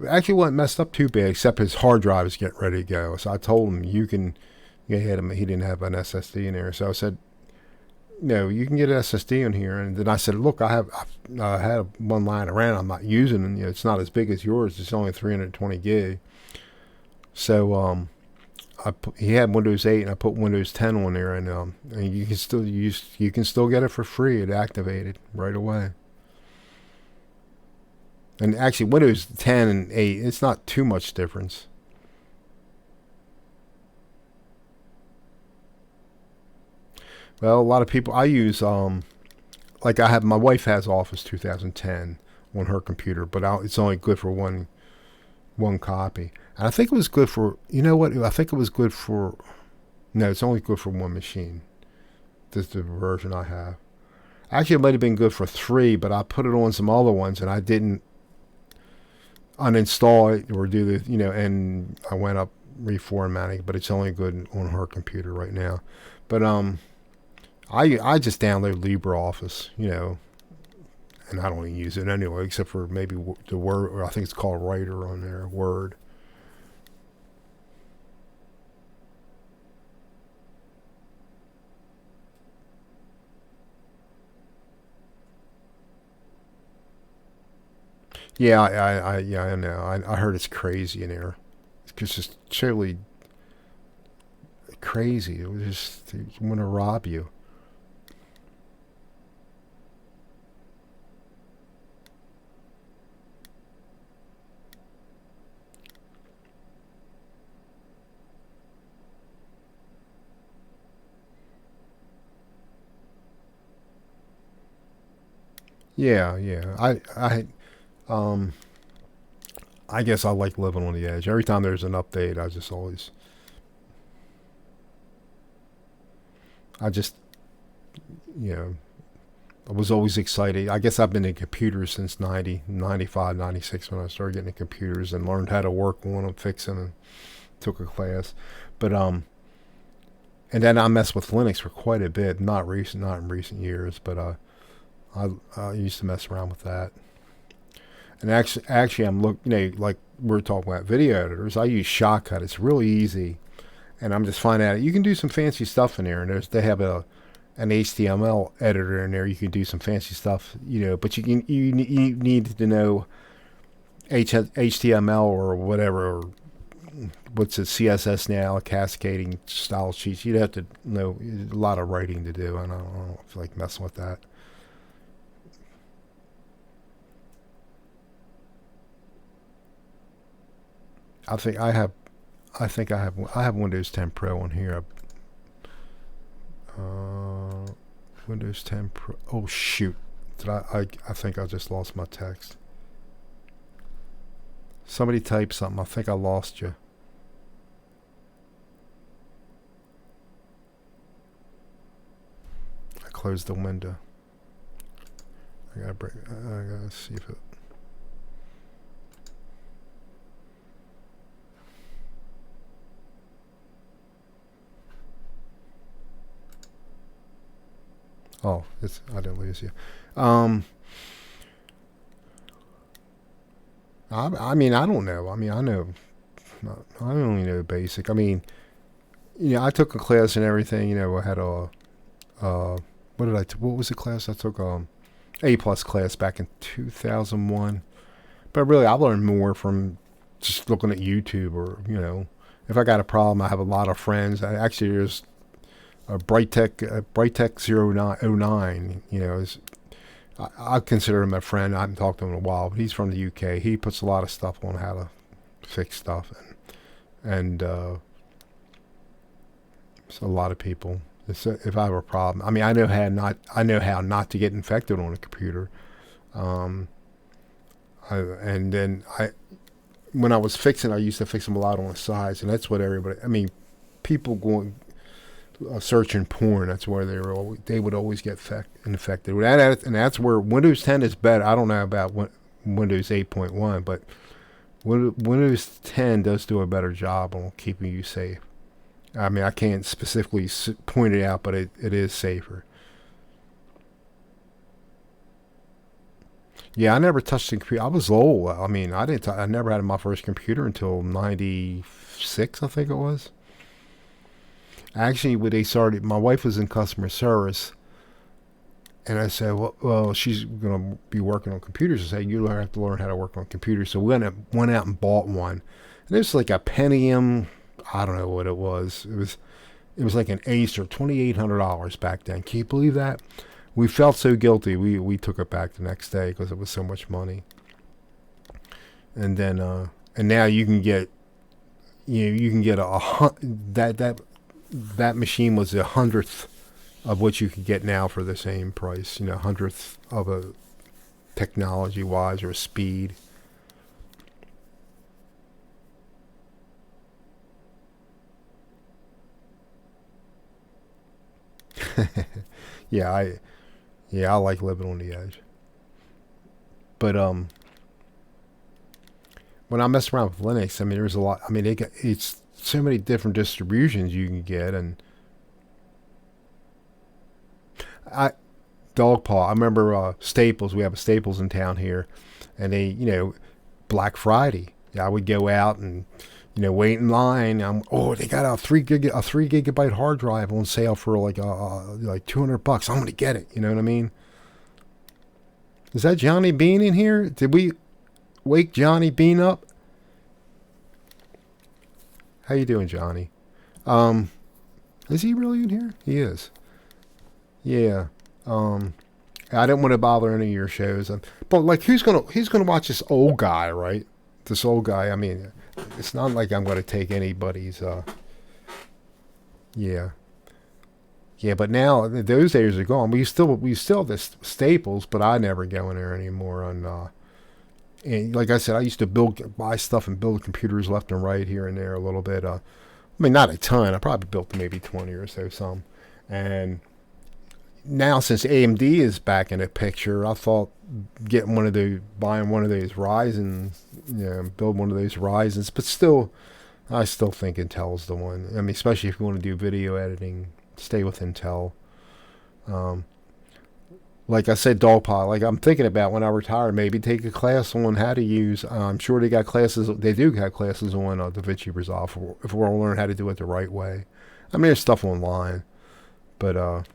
actually wasn't messed up too bad, except his hard drive is getting ready to go. So I told him you can. Yeah, he didn't have an SSD in there, so I said, no, you can get an SSD in here. And then I said, look, I had one lying around. I'm not using it. It's not as big as yours. It's only 320 gig. So he had Windows 8, and I put Windows 10 on there, and you can still get it for free. It activated right away. And actually, Windows 10 and 8, it's not too much difference. Well, a lot of people I use like I have my wife has Office 2010 on her computer, but it's only good for one copy. And I think it was good for I think it was good for no, it's only good for one machine. This is the version I have. Actually, it might have been good for three, but I put it on some other ones and I didn't uninstall it or do the and I went up reformatting, but it's only good on her computer right now. But I just download LibreOffice, and I don't even use it anyway, except for maybe the Word, or I think it's called Writer on there, Word. Yeah, yeah, I know. I heard it's crazy in there. It's just totally crazy. It was just they want to rob you. Yeah, yeah. Um, I guess I like living on the edge. Every time there's an update, I just you know, I was always excited. I guess I've been in computers since 90, 95, 96 when I started getting into computers and learned how to work on them, fix them, and took a class. But and then I messed with Linux for quite a bit. Not in recent years, but I used to mess around with that. And actually, I'm like we're talking about video editors. I use Shotcut. It's really easy, and I'm just finding out you can do some fancy stuff in there. And they have an HTML editor in there. You can do some fancy stuff, but you need to know HTML or whatever, or what's it, CSS now, cascading style sheets. You'd have to know a lot of writing to do, and I don't feel like messing with that. I think I have. I have Windows 10 Pro on here. Uh, Windows 10 Pro. Oh shoot! Did I think I just lost my text. Somebody type something. I think I lost you. I closed the window. I gotta see if it. Oh, I didn't lose you. Um, I mean, I don't know. I mean, I know. I only know basic. I mean, I took a class and everything. I had uh, what was the class I took? A plus class back in 2001. But really, I learned more from just looking at YouTube, or if I got a problem, I have a lot of friends. Actually, there's Bright Tech 09. I consider him a friend. I haven't talked to him in a while, but he's from the UK. He puts a lot of stuff on how to fix stuff, and so a lot of people. If I have a problem, I mean, I know how not to get infected on a computer. Um, and then when I was fixing, I used to fix them a lot on the sides, and that's what everybody. I mean, people going searching porn. That's where they would always get infected. And that's where Windows 10 is better. I don't know about Windows 8.1, but Windows 10 does do a better job on keeping you safe. I mean, I can't specifically point it out, but it is safer. Yeah, I never touched the computer. I was old. I mean, I never had my first computer until 96, I think it was. Actually, when they started, my wife was in customer service, and I said, well, she's going to be working on computers. I said, you have to learn how to work on computers. So we went out and bought one. And it was like a Pentium. I don't know what it was. It was like an Acer, $2,800 back then. Can you believe that? We felt so guilty. We took it back the next day because it was so much money. And then and now you can get that machine was 100th of what you could get now for the same price. 100th of a technology wise or speed. yeah, I like living on the edge. But when I mess around with Linux, I mean, there's a lot. I mean, it's so many different distributions you can get, and I dog paw. I remember Staples. We have a Staples in town here, and they, Black Friday. Yeah, I would go out and wait in line. They got a 3 gigabyte hard drive on sale for like $200. I'm gonna get it. You know what I mean? Is that Johnny Bean in here? Did we wake Johnny Bean up? How you doing, Johnny? Um, is he really in here? He is. Yeah. I didn't want to bother any of your shows, but like, who's gonna watch this old guy, right? This old guy. I mean, it's not like I'm gonna take anybody's. Yeah. Yeah, but now those days are gone. We still have this Staples, but I never go in there anymore. And like I said, I used to buy stuff and build computers left and right here and there a little bit. I mean, not a ton. I probably built maybe 20 or so, some. And now since AMD is back in the picture, I thought getting buying one of those Ryzen, build one of those Ryzens. But still, I still think Intel's the one. I mean, especially if you want to do video editing, stay with Intel. Um, like I said, Dogpile. Like I'm thinking about when I retire, maybe take a class on how to use. I'm sure they got classes. They do have classes on DaVinci Resolve if we want to learn how to do it the right way. I mean, there's stuff online, but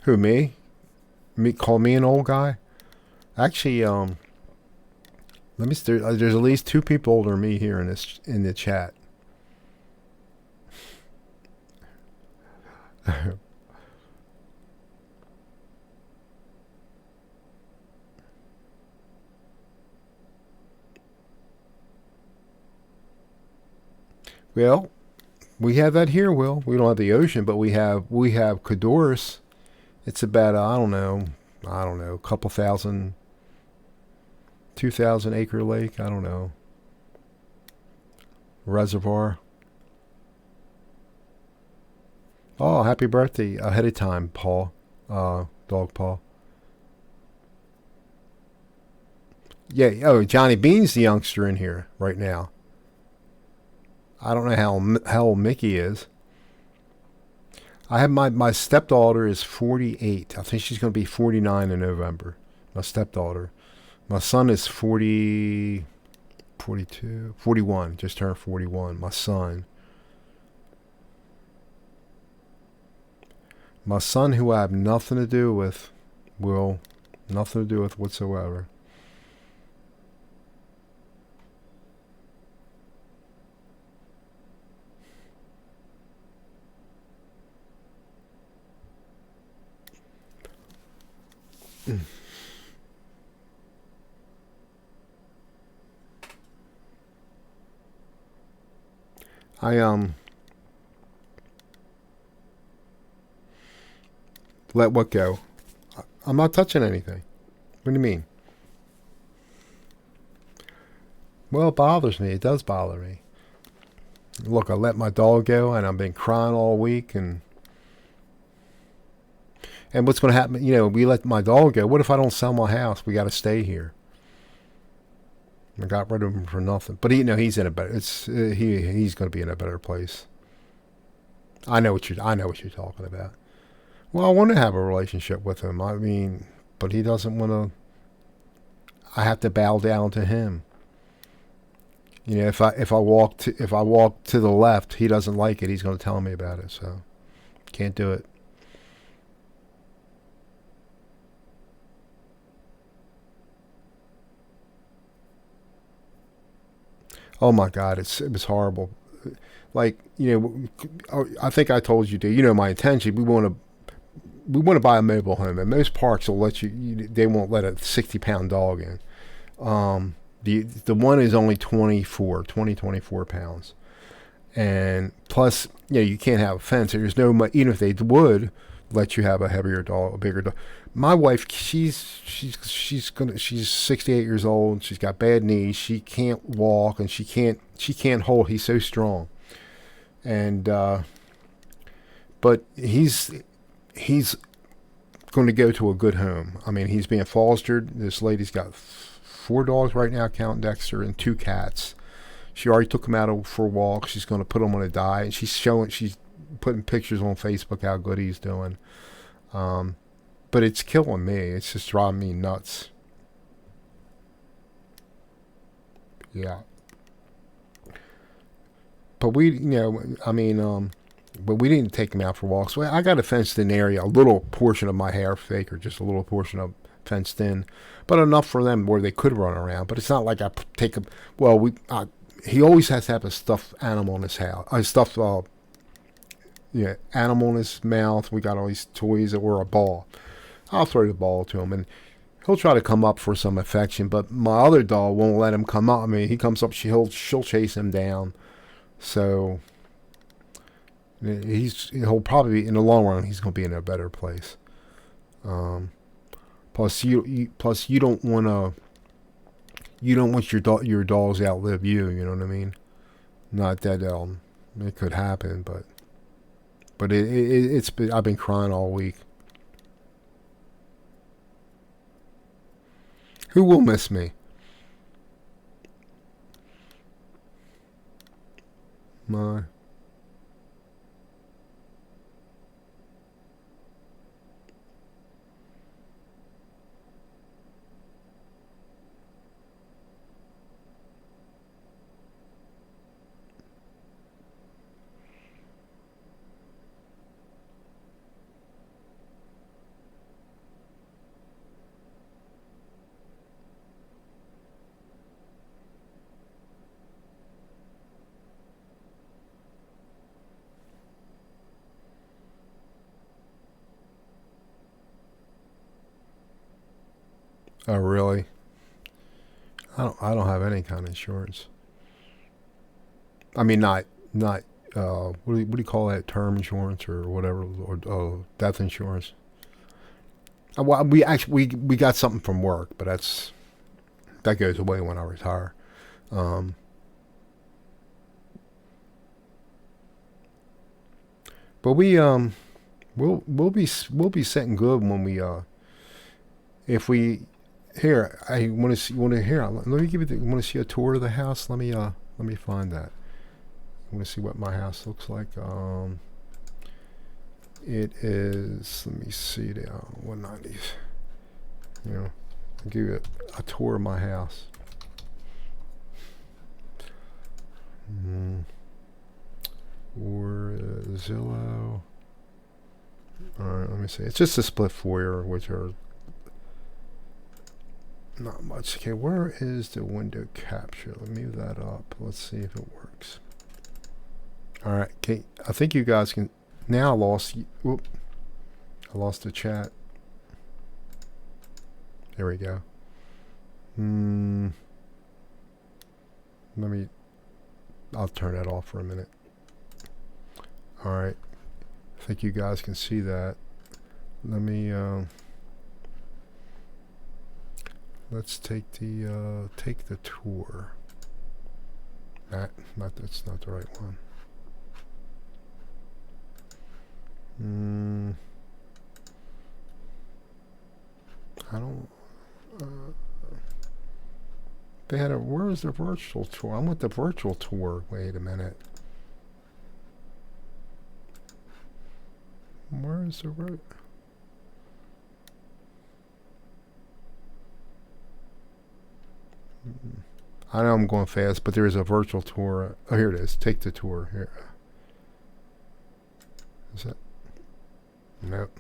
who me? Me call me an old guy? Actually, let me. There's at least two people older than me here in the chat. Well, we have that here, Will. We don't have the ocean, but we have Cadorus. It's about I don't know, a couple thousand, 2,000 acre lake. I don't know, reservoir. Oh, happy birthday ahead of time, Paul. Dog Paul. Yeah. Oh, Johnny Bean's the youngster in here right now. I don't know how old Mickey is. I have my stepdaughter is 48. I think she's going to be 49 in November. My stepdaughter. My son is 40, 42, 41. Just turned 41. My son. My son, who I have nothing to do with, Will, nothing to do with whatsoever. I let what go? I'm not touching anything. What do you mean? Well, it bothers me. It does bother me. Look, I let my dog go, and I've been crying all week, and what's going to happen? We let my dog go. What if I don't sell my house? We got to stay here. I got rid of him for nothing. But he's in a better. He's going to be in a better place. I know what you're talking about. Well, I want to have a relationship with him. I mean, but he doesn't want to. I have to bow down to him. If I walk to the left, he doesn't like it. He's going to tell me about it. So can't do it. Oh my God, it was horrible. Like I think I told you, my intention. We want to buy a mobile home, and most parks will let they won't let a 60-pound dog in. The one is only 24 pounds, and plus you can't have a fence. There's no, even if they would let you have a heavier dog, a bigger dog. My wife, she's 68 years old. She's got bad knees. She can't walk, and she can't hold. He's so strong, and but he's going to go to a good home. I mean, he's being fostered. This lady's got 4 dogs right now, counting Dexter, and 2 cats. She already took him out for a walk. She's going to put him on a diet. She's putting pictures on Facebook how good he's doing. But it's killing me. It's just driving me nuts. Yeah. But but we didn't take him out for walks. Well, I got a fenced-in area, a little portion of my half acre, just a little portion of fenced in, but enough for them where they could run around. But it's not like I take him. Well, he always has to have a stuffed animal in his house. A stuffed animal in his mouth. We got all these toys or a ball. I'll throw the ball to him, and he'll try to come up for some affection. But my other dog won't let him come up. I mean, he comes up, she'll chase him down. So he'll probably in the long run he's going to be in a better place. Plus you don't want to. you don't want your dogs to outlive you. You know what I mean? Not that it could happen, but it's been, I've been crying all week. Who will miss me? My oh really? I don't have any kind of insurance. I mean, not what do you call that, term insurance or whatever, or death insurance. Well, we actually we got something from work, but that goes away when I retire. Um, but we'll be sitting good when we if we here. I want to see, want to hear. Let me give you. Want to see a tour of the house? Let me find that. I want to see what my house looks like. It is. Let me see the 190s. You know, I'll give you a tour of my house. Mm. Or Zillow. All right, let me see. It's just a split foyer, which are not much. Okay, where is the window capture? Let me move that up. Let's see if it works. All right, okay. I think you guys can. Now I lost. Whoop, I lost the chat. There we go. Let me. I'll turn that off for a minute. All right. I think you guys can see that. Let me. Let's take the tour. That's not the right one. I don't. They had a. Where is the virtual tour? I want the virtual tour. Wait a minute. Where is the virtual? I know I'm going fast, but there is a virtual tour. Oh, here it is. Take the tour. Here. Is that? Nope.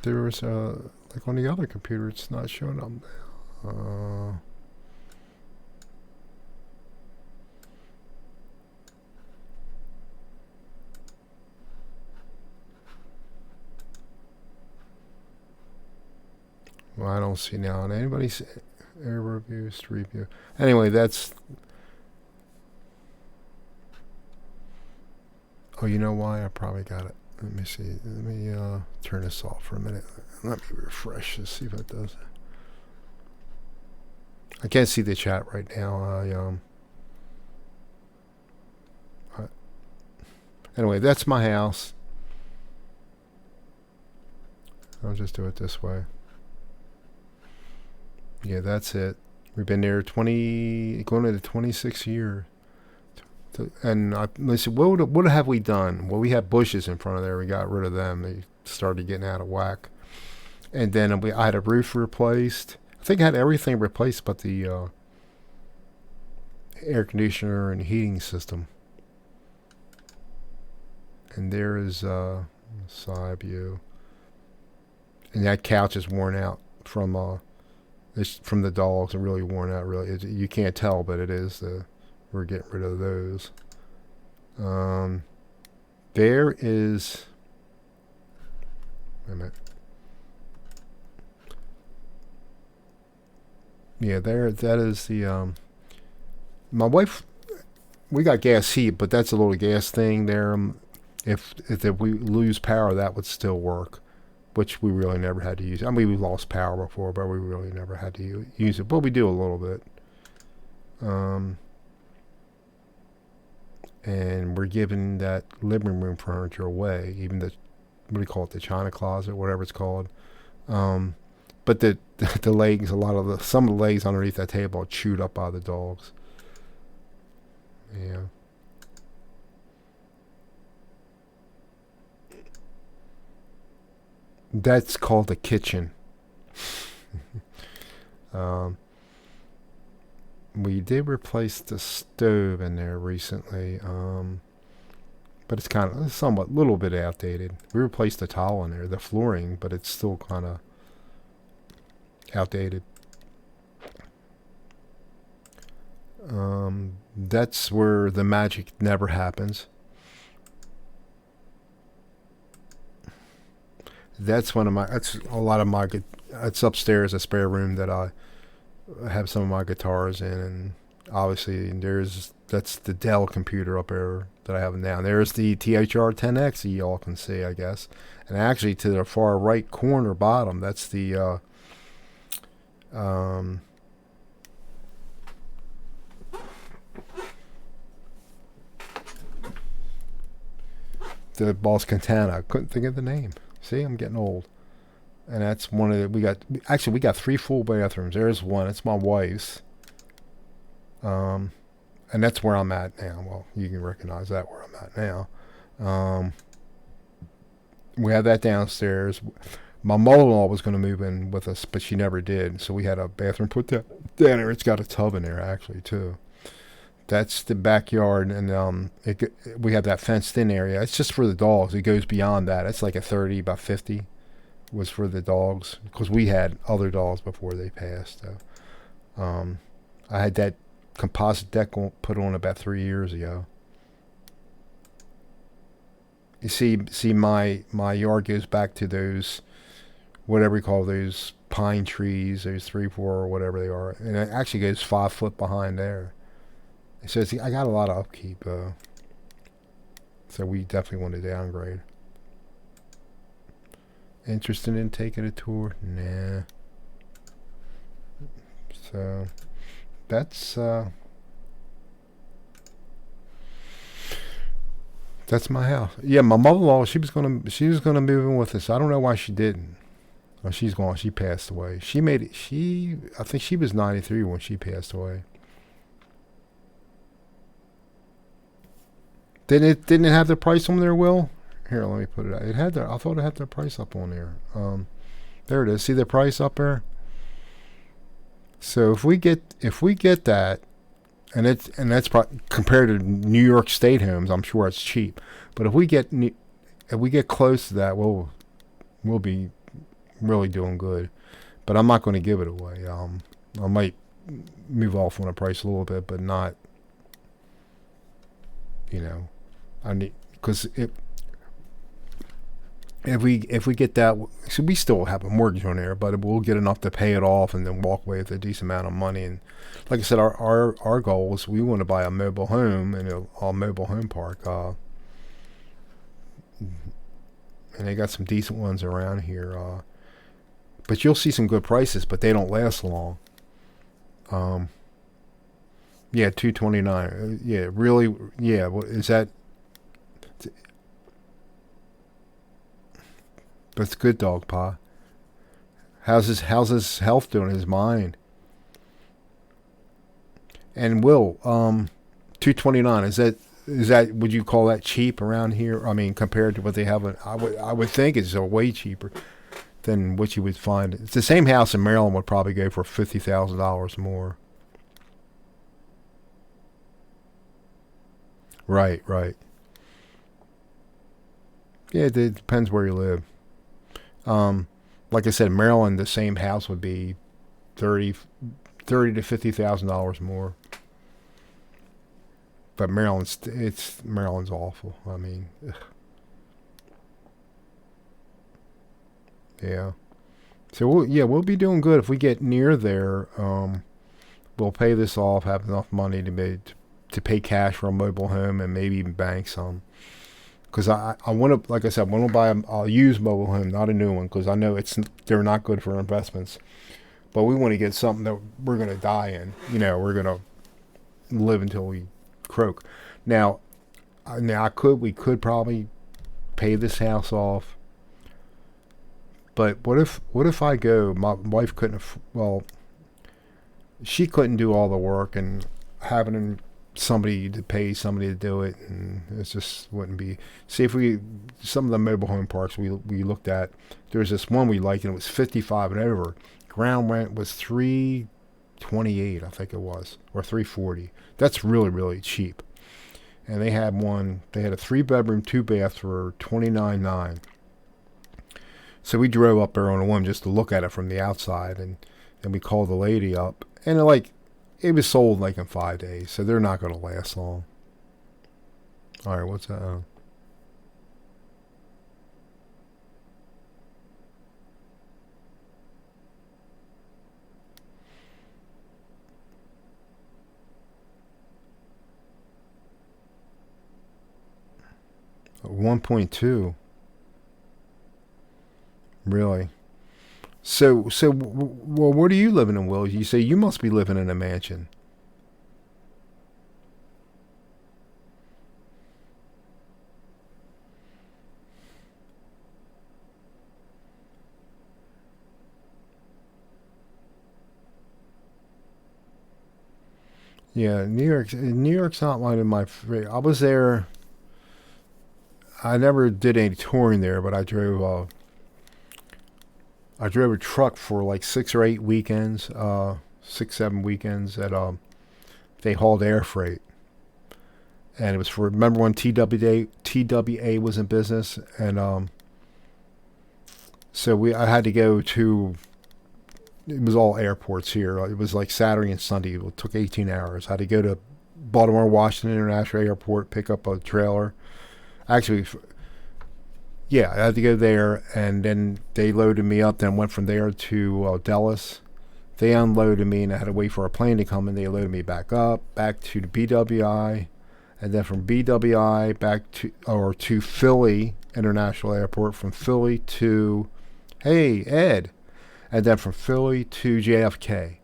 There was like on the other computer, it's not showing up. Well, I don't see now. And anybody's air review, street view. Anyway, that's. Oh, you know why? I probably got it. Let me see. Let me turn this off for a minute. Let me refresh this. See if it does. I can't see the chat right now. Anyway, that's my house. I'll just do it this way. Yeah, that's it. We've been there going into the 26th year. And let's see, what have we done? Well, we had bushes in front of there. We got rid of them. They started getting out of whack. And then I had a roof replaced. I think I had everything replaced but the air conditioner and heating system. And there is side view. And that couch is worn out from the dogs. And really worn out. Really, you can't tell, but it is. We're getting rid of those. There is. Wait a minute. Yeah, there. That is the. My wife. We got gas heat, but that's a little gas thing there. If we lose power, that would still work. which we really never had to use. I mean, we lost power before, but we really never had to use it. But we do a little bit. And we're giving that living room furniture away, even the, what do you call it, the china closet, whatever it's called. But the the legs, some of the legs underneath that table are chewed up by the dogs. Yeah. That's called the kitchen. um, we did replace the stove in there recently, but it's kind of somewhat, little bit outdated. We replaced the tile in there, the flooring, but it's still kind of outdated. That's where the magic never happens. That's one of my. That's a lot of my. It's upstairs, a spare room that I have some of my guitars in, and obviously that's the Dell computer up there that I have now. There's the THR-10X that y'all can see, I guess, and actually to the far right corner bottom, that's the Boss Cantana. I couldn't think of the name. See, I'm getting old. And that's one of the, we got 3 full bathrooms. There's one, it's my wife's. And that's where I'm at now. Well, you can recognize that where I'm at now. We have that downstairs. My mother-in-law was going to move in with us, but she never did. So we had a bathroom put down there. It's got a tub in there, actually, too. That's the backyard, and we have that fenced-in area. It's just for the dogs. It goes beyond that. It's like a 30 by 50 was for the dogs, because we had other dogs before they passed. So, I had that composite deck put on about 3 years ago. You see, my yard goes back to those, whatever we call those pine trees, those 3-4 or whatever they are, and it actually goes 5 foot behind there. So I got a lot of upkeep, so we definitely want to downgrade. Interested in taking a tour? Nah. So that's my house. Yeah, my mother-in-law, she was gonna move in with us. I don't know why she didn't. Oh, she's gone. She passed away. I think she was 93 when she passed away. Didn't it have the price on there, Will? Here, let me put it out. It had I thought it had the price up on there. There it is. See the price up there? So if we get that, and that's compared to New York State homes, I'm sure it's cheap. But if we get close to that, we'll be really doing good. But I'm not going to give it away. I might move off on the price a little bit, but not. I need, because if we get that, so we still have a mortgage on there, but we'll get enough to pay it off and then walk away with a decent amount of money. And like I said, our goal is we want to buy a mobile home and a mobile home park. And they got some decent ones around here. But you'll see some good prices, but they don't last long. Yeah, $229. Yeah, really. Yeah, what is that? That's good, dog pa. How's his health doing? His mind. And Will, $229. Is that would you call that cheap around here? I mean, compared to what they have, I would think it's way cheaper than what you would find. It's the same house in Maryland would probably go for $50,000 more. Right. Yeah, it depends where you live. Like I said, Maryland, the same house would be $30 to $50,000 more. But Maryland's awful. I mean, ugh. Yeah. So we'll be doing good if we get near there. We'll pay this off, have enough money to pay cash for a mobile home, and maybe even bank some. because I want to, like I said, I want to buy a used mobile home, not a new one, because I know they're not good for investments. But we want to get something that we're going to die in. We're going to live until we croak. Now, we could probably pay this house off. But what if I go? My wife couldn't. Well, she couldn't do all the work, and having somebody to pay somebody to do it, and it just wouldn't be. See, if some of the mobile home parks we looked at, there was this one we liked, and it was 55 and over. Ground rent was $328, I think it was, or $340. That's really, really cheap. And they had one. They had a 3-bedroom, 2-bath for $29,900. So we drove up there on a whim just to look at it from the outside, and we called the lady up, and it was sold like in 5 days, so they're not going to last long. All right, what's that? 1.2. Really? Well, where do you living in, Will? You say you must be living in a mansion. Yeah, New York's not one of my favorite. I was there. I never did any touring there, but I drove a truck for like 6 or 8 weekends, 6, 7 weekends they hauled air freight, and it was for, remember when TWA was in business, and so I had to go to, it was all airports here. It was like Saturday and Sunday. It took 18 hours. I had to go to Baltimore Washington International Airport, pick up a trailer. Actually, yeah, I had to go there, and then they loaded me up. Then went from there to Dallas. They unloaded me, and I had to wait for a plane to come, and they loaded me back to the BWI, and then from BWI back to Philly International Airport. From Philly to, hey Ed, and then from Philly to JFK.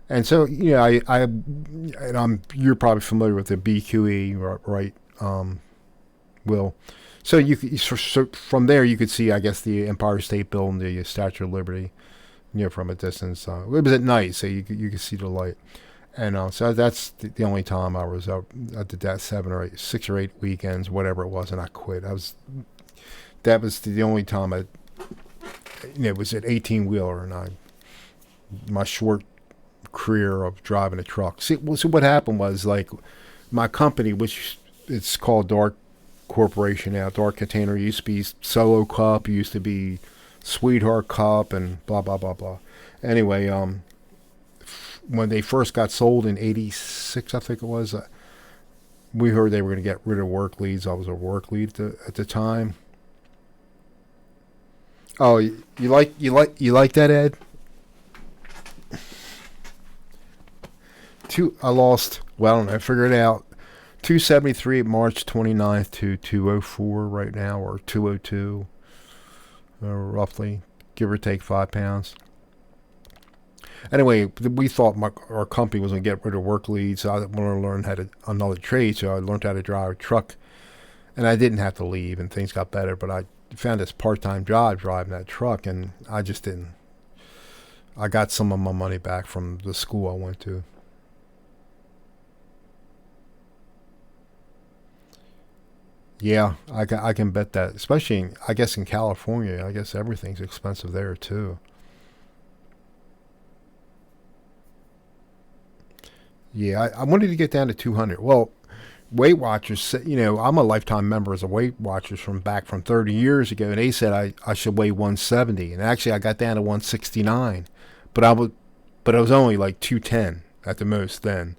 And so, you're probably familiar with the BQE, right? Will. So from there you could see, I guess, the Empire State Building, the Statue of Liberty, from a distance. It was at night, so you could see the light. And so that's the only time I was out. I did that 6 or 8 weekends, whatever it was, and I quit. That was the only time it was an 18-wheeler, and my short career of driving a truck. So what happened was, like, my company, which it's called Dark Corporation now, Dark Container, used to be Solo Cup, used to be Sweetheart Cup, and blah blah blah blah. Anyway, when they first got sold in '86, I think it was, we heard they were going to get rid of work leads. I was a work lead at the time. Oh, you like that, Ed? I lost. Well, I don't know. I figured it out. 273 March 29th to 204 right now, or 202, roughly, give or take 5 pounds. Anyway, we thought our company was going to get rid of work leads. So I wanted to learn another trade, so I learned how to drive a truck, and I didn't have to leave, and things got better. But I found this part-time job driving that truck, and I just didn't. I got some of my money back from the school I went to. Yeah, I can bet that. Especially, I guess, in California. I guess everything's expensive there, too. Yeah, I wanted to get down to 200. Well, Weight Watchers, I'm a lifetime member as a Weight Watchers from 30 years ago, and they said I should weigh 170. And actually, I got down to 169. But I was only like 210 at the most then.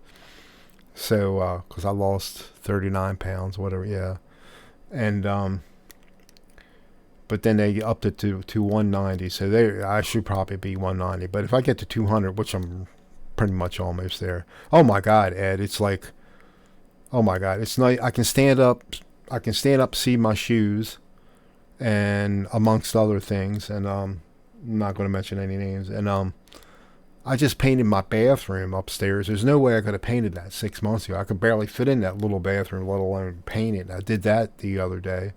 So, because I lost 39 pounds, whatever, yeah. And but then they upped it to 190, so I should probably be 190. But if I get to 200, which I'm pretty much almost there. Oh my God, Ed, it's like, oh my God, it's nice. I can stand up I can stand up, see my shoes, and amongst other things. And I'm not going to mention any names. And I just painted my bathroom upstairs. There's no way I could have painted that 6 months ago. I could barely fit in that little bathroom, let alone paint it. I did that the other day.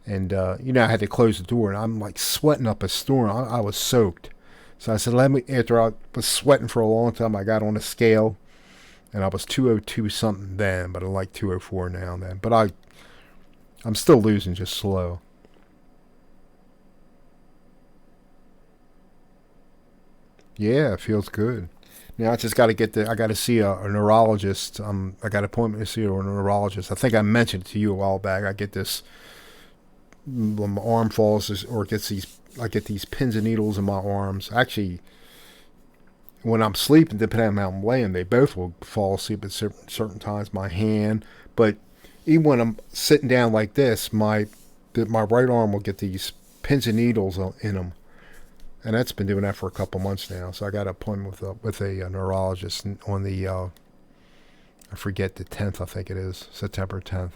And, I had to close the door, and I'm like sweating up a storm. I was soaked. So I said, after I was sweating for a long time, I got on a scale, and I was 202 something then, but I'm like 204 now and then. But I'm still losing, just slow. Yeah, it feels good. Now I just got to I got to see a neurologist. I got an appointment to see a neurologist. I think I mentioned it to you a while back. I get this, when my arm falls, or I get these pins and needles in my arms. Actually, when I'm sleeping, depending on how I'm laying, they both will fall asleep at certain times. My hand, but even when I'm sitting down like this, my right arm will get these pins and needles in them, and that's been doing that for a couple months now. So I got an appointment with a neurologist on the I forget, the 10th, I think it is, September 10th.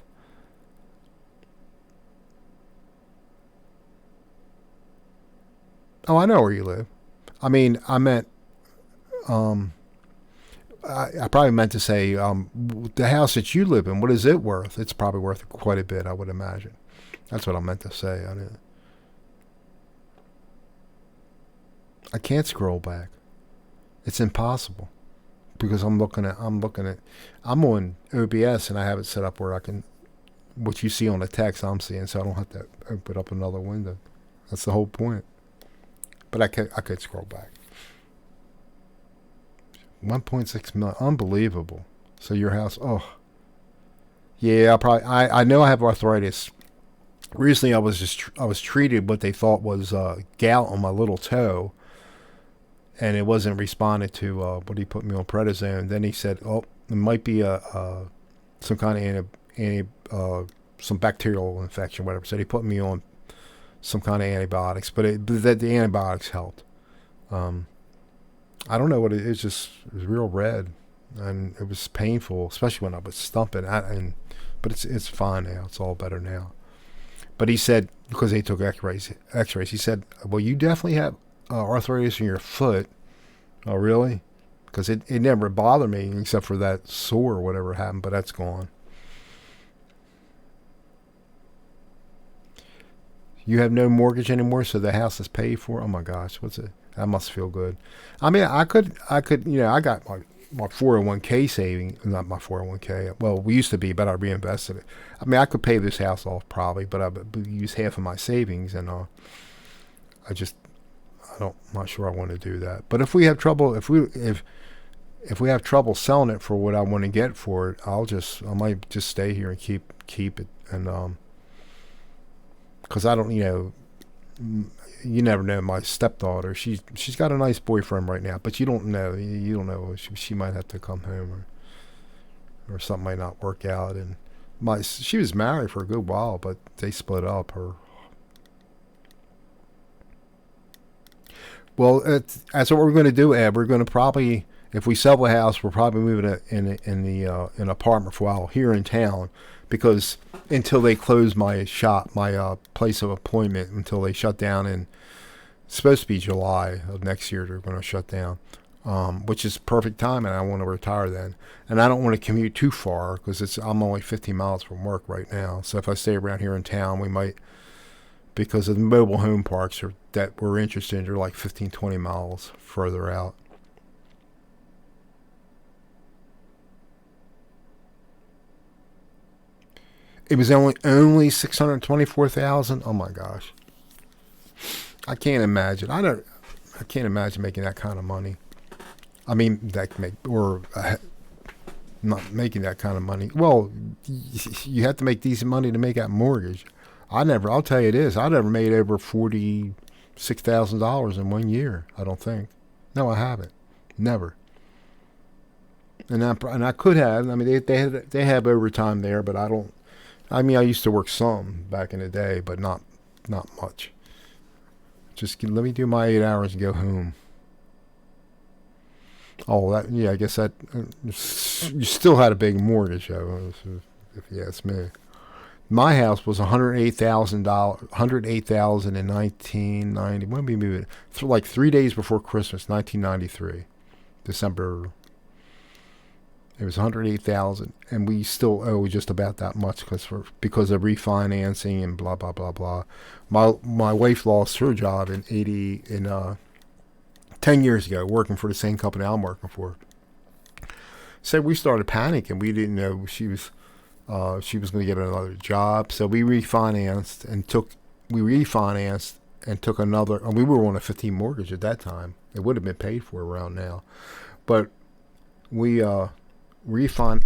Oh, I know where you live. I mean, I meant um, I probably meant to say the house that you live in. What is it worth? It's probably worth quite a bit, I would imagine. That's what I meant to say. I can't scroll back. It's impossible because I'm on OBS and I have it set up where I can, what you see on the text I'm seeing, so I don't have to open up another window. That's the whole point. But I could scroll back. 1.6 million, unbelievable. So your house, oh yeah, I know I have arthritis. Recently, I was treated what they thought was gout on my little toe, and it wasn't responded to. But he put me on prednisone. Then he said, "Oh, it might be some kind of some bacterial infection, whatever." So he put me on some kind of antibiotics, but the antibiotics helped. Um, I don't know what it is. It was real red, and it was painful, especially when I was stumping. But it's fine now. It's all better now. But he said, because they took X-rays. He said, "Well, you definitely have arthritis in your foot." Oh, really? Because it never bothered me except for that sore or whatever happened, but that's gone. You have no mortgage anymore, so the house is paid for. Oh my gosh, what's it? That must feel good. I mean, I could, I got my 401k saving, not my 401k. Well, we used to be, but I reinvested it. I mean, I could pay this house off probably, but I use half of my savings, and I just, I'm not sure I want to do that. But if we have trouble, if we have trouble selling it for what I want to get for it, I might just stay here and keep it, and because I don't, you never know. My stepdaughter, she's got a nice boyfriend right now, but you don't know. She might have to come home, or something might not work out. And she was married for a good while, but they split up. Well, that's what we're going to do, Ed. We're going to probably, if we sell the house, we're probably moving in an apartment for a while here in town, because until they close my shop, my place of appointment, until they shut down, and it's supposed to be July of next year they're going to shut down, which is perfect time, and I want to retire then. And I don't want to commute too far because I'm only 15 miles from work right now. So if I stay around here in town, we might, because of the mobile home parks that we're interested in, they're like 15, 20 miles further out. It was only 624,000. Oh my gosh, I can't imagine. I can't imagine making that kind of money. I mean, not making that kind of money. Well, you have to make decent money to make that mortgage. I'll tell you this, I never made over $46,000 in 1 year. I don't think. No, I haven't. Never. And I could have. I mean, they have overtime there, but I don't. I mean, I used to work some back in the day, but not much. Just let me do my 8 hours and go home. Oh, I guess that you still had a big mortgage, though, if you ask me. My house was $108,000, 108,000 in 1990. When did we move it? Like 3 days before Christmas, 1993, December. It was 108,000, and we still owe just about that much because of refinancing and blah blah blah blah. My wife lost her job in 10 years ago, working for the same company I'm working for. So we started panicking. We didn't know she was going to get another job. So we refinanced and took another. And we were on a 15 mortgage at that time. It would have been paid for around now, but we refinanced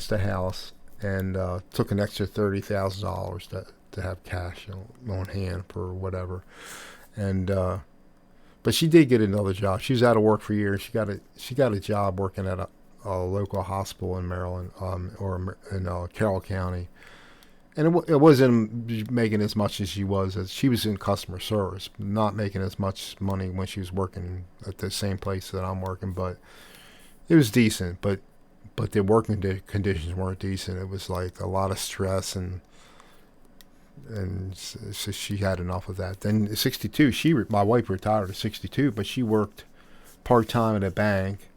the house and took an extra $30,000 to have cash on hand for whatever. And but she did get another job. She was out of work for years. She got a job working at a local hospital in Maryland, or in Carroll County. And it wasn't making as much as she was in customer service, not making as much money when she was working at the same place that I'm working, but it was decent. But the working conditions weren't decent. It was like a lot of stress, and so she had enough of that. Then at 62, my wife retired at 62, but she worked part-time at a bank,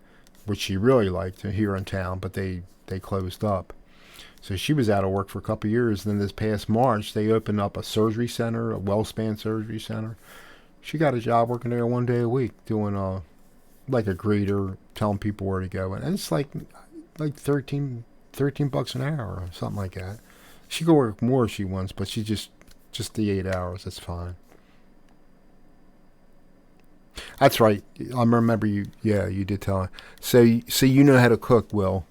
which she really liked here in town, but they closed up. So she was out of work for a couple of years. And then this past March, they opened up a surgery center, a WellSpan surgery center. She got a job working there 1 day a week, doing like a greeter, telling people where to go. And it's like 13 bucks an hour or something like that. She could work more if she wants, but she just the 8 hours. That's fine. That's right. I remember you. Yeah, you did tell her. So you know how to cook, Will.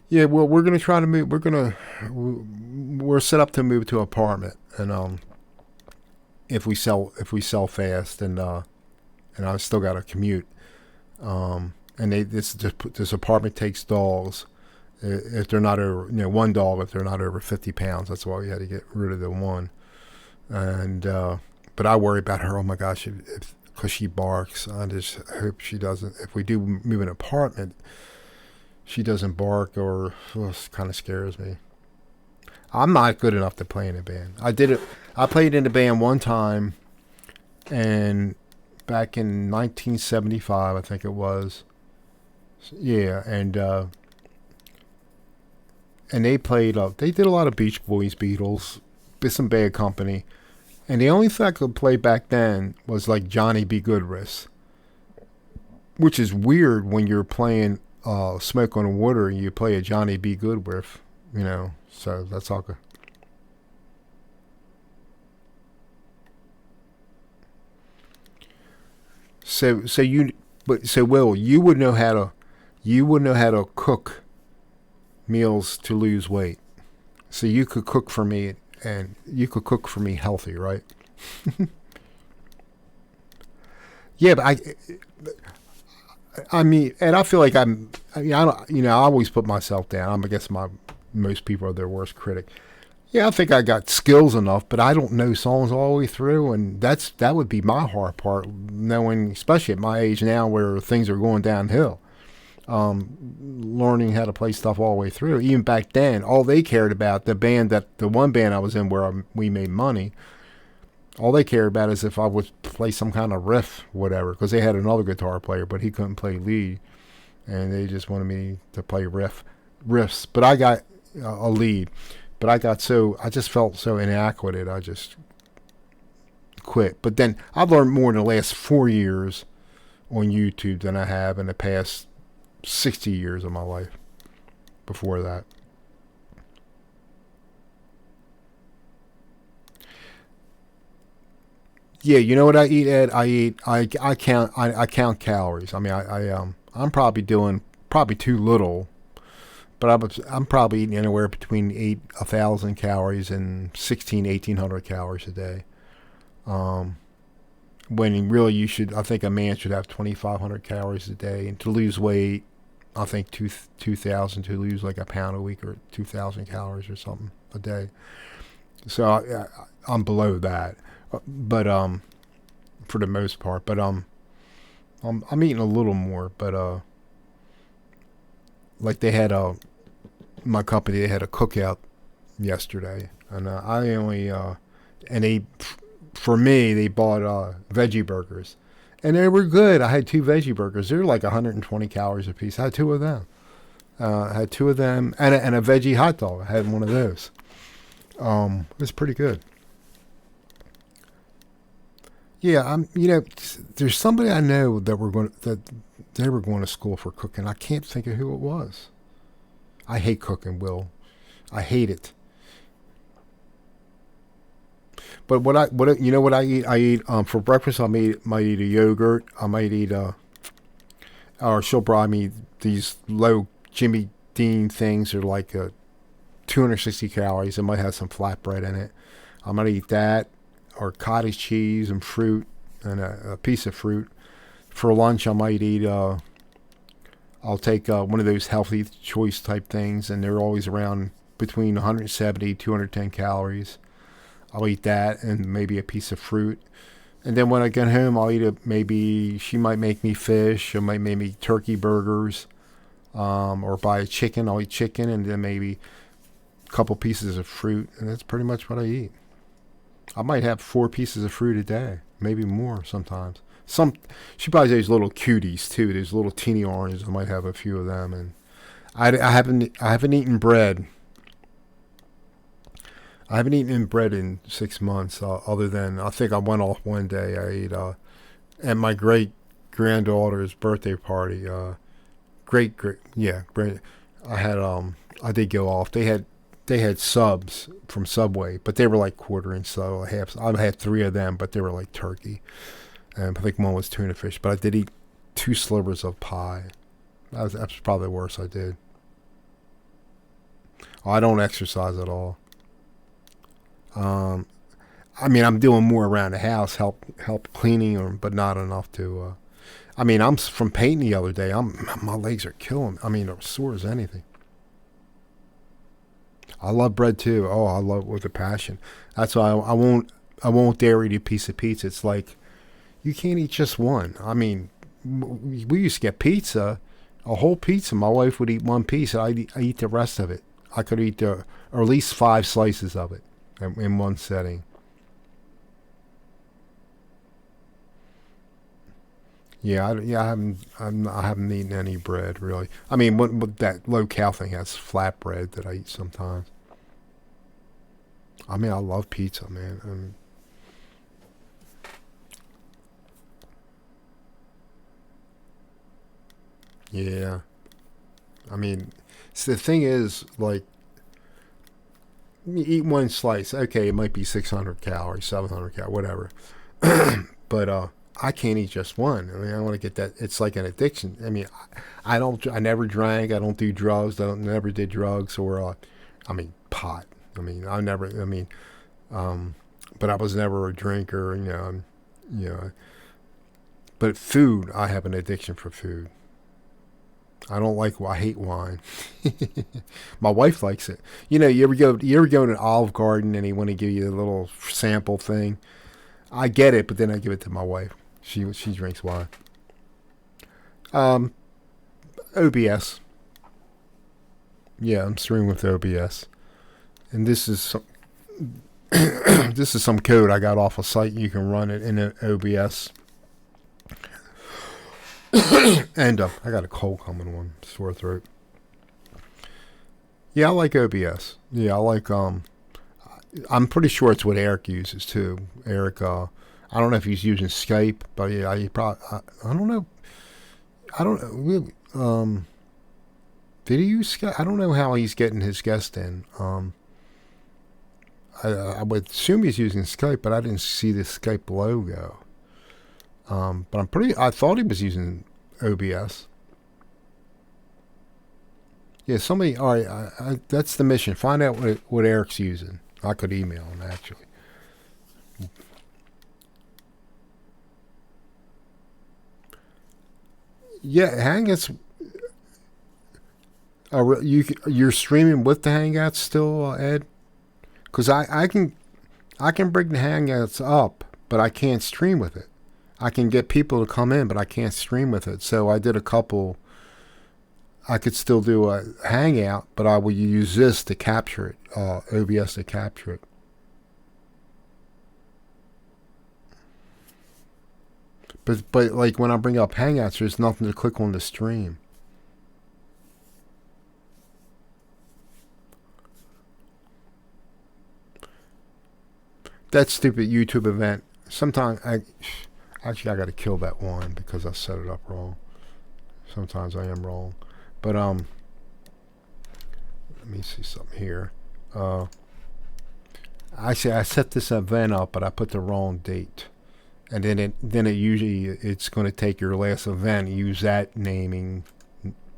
Yeah, well, we're gonna try to move. We're set up to move to an apartment, and if we sell fast, and I still got to commute, and this apartment takes dogs. If they're not over, one dog, if they're not over 50 pounds, that's why we had to get rid of the one. And but I worry about her. Oh my gosh, if because she barks. I just hope she doesn't. If we do move an apartment, she doesn't bark, or it kind of scares me. I'm not good enough to play in a band. I did it. I played in a band one time, and back in 1975, I think it was. Yeah, and they played. They did a lot of Beach Boys, Beatles, some Bad Company, and the only thing I could play back then was like Johnny B. Good riffs, which is weird when you're playing Smoke on the Water and you play a Johnny B. Good riff, So that's all good. So Will, you would know how to cook meals to lose weight. So you could cook for me, and you could cook for me healthy, right? Yeah, but I mean, and I feel like I don't, I always put myself down. I guess most people are their worst critic. Yeah, I think I got skills enough, but I don't know songs all the way through, and that would be my hard part, knowing, especially at my age now, where things are going downhill. Learning how to play stuff all the way through. Even back then, all they cared about, the one band I was in where we made money, all they cared about is if I would play some kind of riff, whatever, because they had another guitar player, but he couldn't play lead, and they just wanted me to play riffs. But I got a lead, but I just felt so inadequate, I just quit. But then I've learned more in the last 4 years on YouTube than I have in the past 60 years of my life before that. Yeah, you know what I eat, Ed? I count calories. I mean, I'm probably doing probably too little, but I'm probably eating anywhere between 1,000 calories and 1,800 calories a day. Um, when really I think a man should have 2,500 calories a day, and to lose weight, I think 2,000, to lose like a pound a week, or 2,000 calories or something a day. So I'm below that, but for the most part. But I'm eating a little more, but like they had my company they had a cookout yesterday, and I only and they for me they bought veggie burgers, and they were good. I had two veggie burgers. They're like 120 calories a piece. I had two of them. I had two of them and a veggie hot dog. I had one of those. It was pretty good. Yeah, there's somebody I know that they were going to school for cooking. I can't think of who it was. I hate cooking, Will. I hate it. But what I eat? I eat for breakfast. Might eat a yogurt. I might eat or she'll buy me these low Jimmy Dean things. Are like 260 calories. It might have some flatbread in it. I might eat that or cottage cheese and fruit and a piece of fruit. For lunch, I might eat. I'll take one of those healthy choice type things, and they're always around between 170 210 calories. I'll eat that and maybe a piece of fruit. And then when I get home, I'll eat maybe she might make me fish. She might make me turkey burgers, or buy a chicken. I'll eat chicken and then maybe a couple pieces of fruit, and that's pretty much what I eat. I might have 4 pieces of fruit a day, maybe more sometimes. She buys those little cuties too. Those little teeny oranges. I might have a few of them, and I haven't eaten bread. I haven't eaten bread in 6 months. Other than I think I went off one day. I ate at my great granddaughter's birthday party. Great. I did go off. They had subs from Subway, but they were like quarter-inch. So I had 3 of them, but they were like turkey. And I think one was tuna fish. But I did eat 2 slivers of pie. That's probably the worst I did. I don't exercise at all. Um, I'm doing more around the house, help cleaning, but not enough to. I'm from painting the other day. My legs are killing me. They're sore as anything. I love bread too. Oh, I love it with a passion. That's why I won't dare eat a piece of pizza. It's like you can't eat just one. We used to get pizza, a whole pizza. My wife would eat one piece, and I eat the rest of it. I could eat or at least 5 slices of it in one setting. Yeah, I haven't eaten any bread really. What that low cal thing has flatbread that I eat sometimes. I love pizza, man. Yeah, I mean, the thing is, like, you eat one slice. Okay, it might be 600 calories, 700 calories, whatever. But I can't eat just one. I want to get that. It's like an addiction. I don't. I never drank. I don't do drugs. Never did drugs or, pot. I never. Um, but I was never a drinker. You know. But food, I have an addiction for food. I don't like. I hate wine. My wife likes it. You ever go to an Olive Garden and they want to give you a little sample thing? I get it, but then I give it to my wife. She drinks wine. Um, OBS. Yeah, I'm streaming with OBS, and this is some code I got off a site. You can run it in OBS, and I got a cold coming on, sore throat. Yeah, I like OBS. Yeah, I like. I'm pretty sure it's what Eric uses too. Eric, I don't know if he's using Skype, but yeah, he probably. I don't know. I don't know. Really, did he use Skype? I don't know how he's getting his guest in. I would assume he's using Skype, but I didn't see the Skype logo. But I thought he was using OBS. Yeah, somebody. All right, that's the mission. Find out what Eric's using. I could email him actually. Yeah, Hangouts. You're streaming with the Hangouts still, Ed? Because I can bring the Hangouts up, but I can't stream with it. I can get people to come in, but I can't stream with it. So I did a couple. I could still do a Hangout, but I would use this to capture it, OBS to capture it. But like when I bring up Hangouts, there's nothing to click on the stream. That stupid YouTube event. Sometimes I got to kill that one because I set it up wrong. Sometimes I am wrong, but let me see something here. I set this event up, but I put the wrong date, and then it usually it's going to take your last event, use that naming,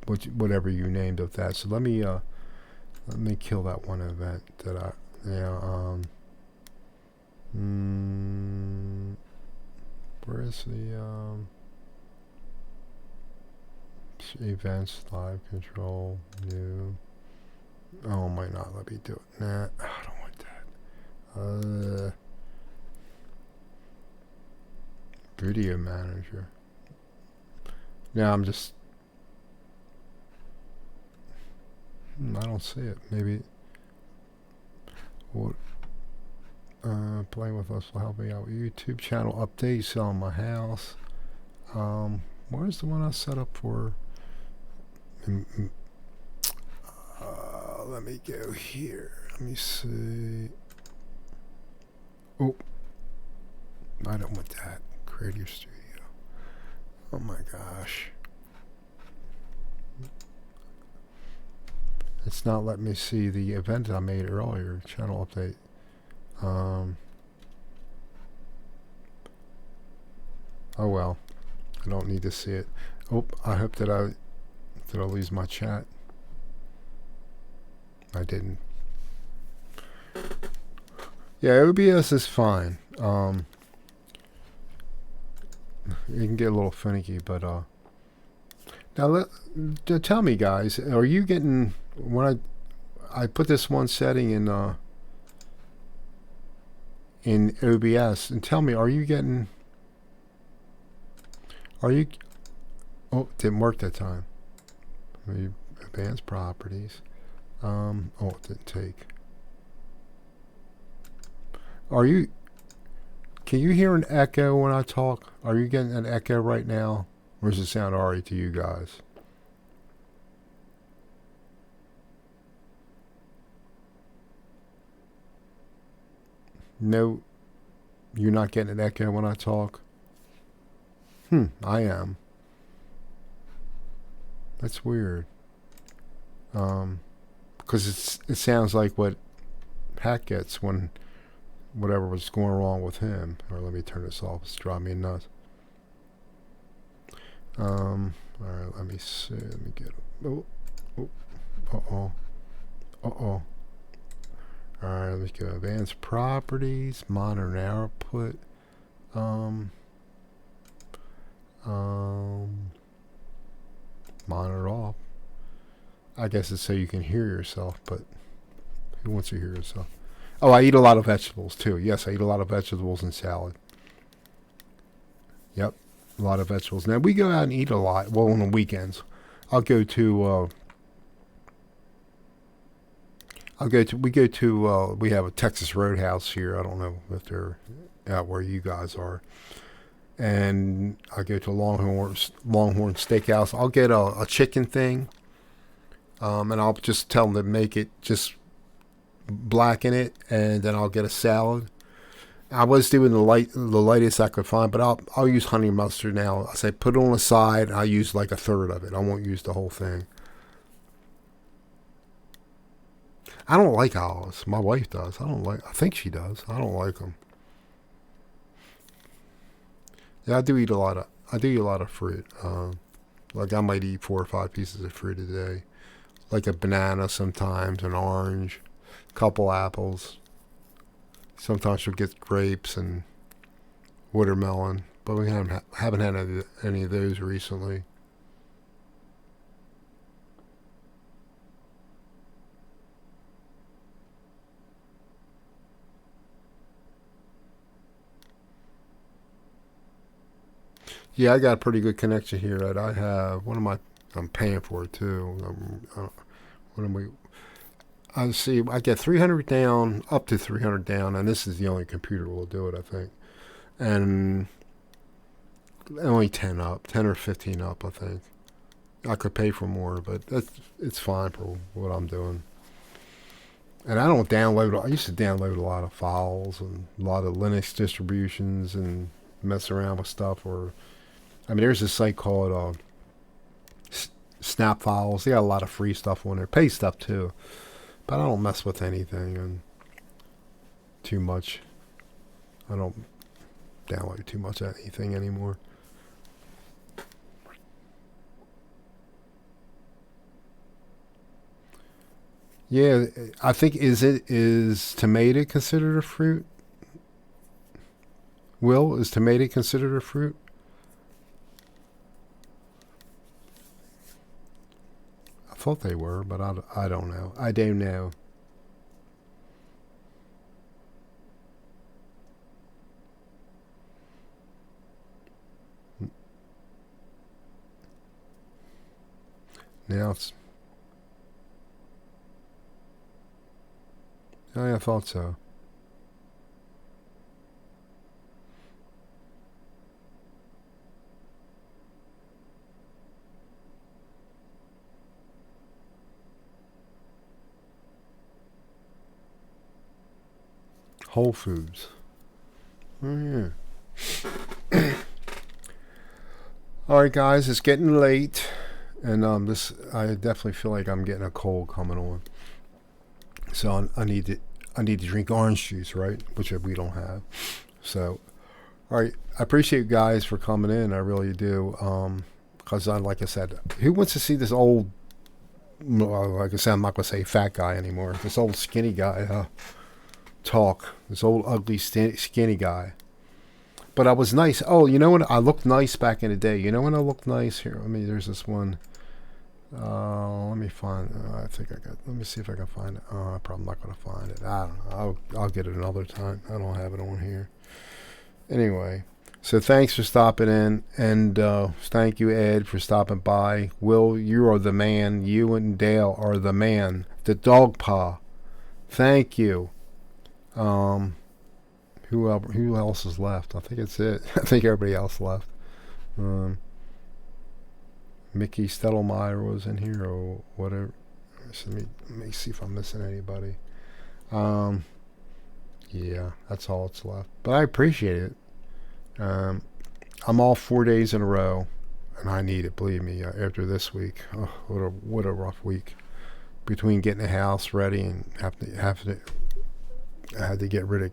whatever you named of that. So let me kill that one event that I where is the events, live control, new. Oh, might not let me do it. Nah, I don't want that. Video manager. Now I'm just. I don't see it. Maybe. What? Playing with us will help me out. YouTube channel update, selling my house. Where's the one I set up for? Let me go here. Let me see. Oh, I don't want that. Creator Studio. Oh my gosh. It's not letting me see the event I made earlier. Channel update. Oh well. I don't need to see it. Oh, I hope that I lose my chat. I didn't. Yeah, OBS is fine. It can get a little finicky, but now tell me, guys, are you getting when I put this one setting in OBS, and tell me, are you? Oh, it didn't work that time. Advanced properties. Oh, it didn't take. Can you hear an echo when I talk? Are you getting an echo right now? Or does it sound alright to you guys? No, you're not getting an echo when I talk? I am. That's weird. Because it sounds like what Pat gets when whatever was going wrong with him. Or let me turn this off. It's driving me nuts. Alright, let me see. Let me get it. Uh-oh. Alright, let's go. Advanced properties, modern output. Monitor off. I guess it's so you can hear yourself, but who wants to hear yourself? Oh, I eat a lot of vegetables too. Yes, I eat a lot of vegetables and salad. Yep, a lot of vegetables. Now we go out and eat a lot. Well, on the weekends, we go to. We have a Texas Roadhouse here. I don't know if they're out where you guys are. And I go to a Longhorn Steakhouse. I'll get a chicken thing. And I'll just tell them to make it, just blacken it, and then I'll get a salad. I was doing the lightest I could find, but I'll use honey mustard now. I say put it on the side, and I'll use like a third of it. I won't use the whole thing. I don't like olives. My wife does. I think she does. I don't like them. Yeah, I do eat a lot of fruit. Like I might eat 4 or 5 pieces of fruit a day. Like a banana sometimes, an orange, a couple apples. Sometimes you'll get grapes and watermelon, but we haven't had any of those recently. Yeah, I got a pretty good connection here. That I have. What am I? I'm paying for it too. What am we? I see. I get 300 down, up to 300 down, and this is the only computer will do it, I think. And only 10 up, 10 or 15 up, I think. I could pay for more, but it's fine for what I'm doing. And I don't download. I used to download a lot of files and a lot of Linux distributions and mess around with stuff. Or I mean, there's a site called Snap Files. They got a lot of free stuff on there, pay stuff too. But I don't mess with anything and too much. I don't download too much of anything anymore. Yeah, I think is tomato considered a fruit? Will, is tomato considered a fruit? I thought they were, but I don't know. I don't know. Now it's. Oh, yeah, I thought so. Whole Foods. Oh yeah. All right, guys, it's getting late, and this I definitely feel like I'm getting a cold coming on. So I need to drink orange juice, right? Which we don't have. So, all right, I appreciate you guys for coming in. I really do. Because like I said, who wants to see this old? Well, like I said, I'm not gonna say fat guy anymore. This old skinny guy talk. This old ugly skinny guy. But I was nice. Oh, you know what? I looked nice back in the day. You know when I looked nice here? I mean, there's this one. Let me find. I think I got. Let me see if I can find it. I'm probably not gonna find it. I don't know. I'll get it another time. I don't have it on here. Anyway, so thanks for stopping in, and thank you, Ed, for stopping by. Will, you are the man. You and Dale are the man. The dog paw. Thank you. Um, who else is left? I think it's it. I think everybody else left. Um, Mickey Stettelmeyer was in here or whatever. So let me see if I'm missing anybody. Um, yeah, that's all that's left. But I appreciate it. I'm off 4 days in a row, and I need it. Believe me. After this week, oh, what a rough week. Between getting the house ready and I had to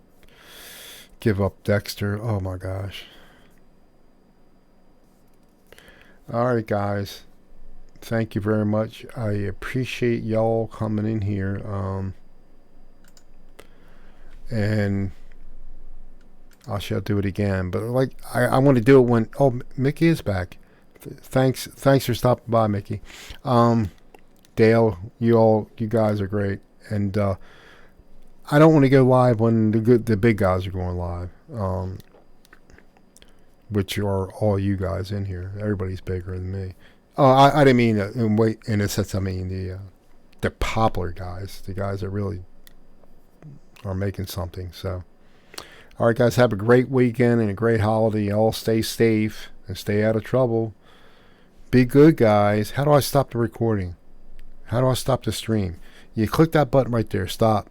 give up Dexter. Oh my gosh. All right, guys. Thank you very much. I appreciate y'all coming in here. And I shall do it again. But like I want to do it when Mickey is back. Thanks for stopping by, Mickey. Dale, you guys are great, and I don't want to go live when the big guys are going live. Which are all you guys in here. Everybody's bigger than me. Oh, I didn't mean in a sense. I mean the popular guys, the guys that really are making something. So, all right, guys, have a great weekend and a great holiday. All stay safe and stay out of trouble. Be good, guys. How do I stop the recording? How do I stop the stream? You click that button right there. Stop.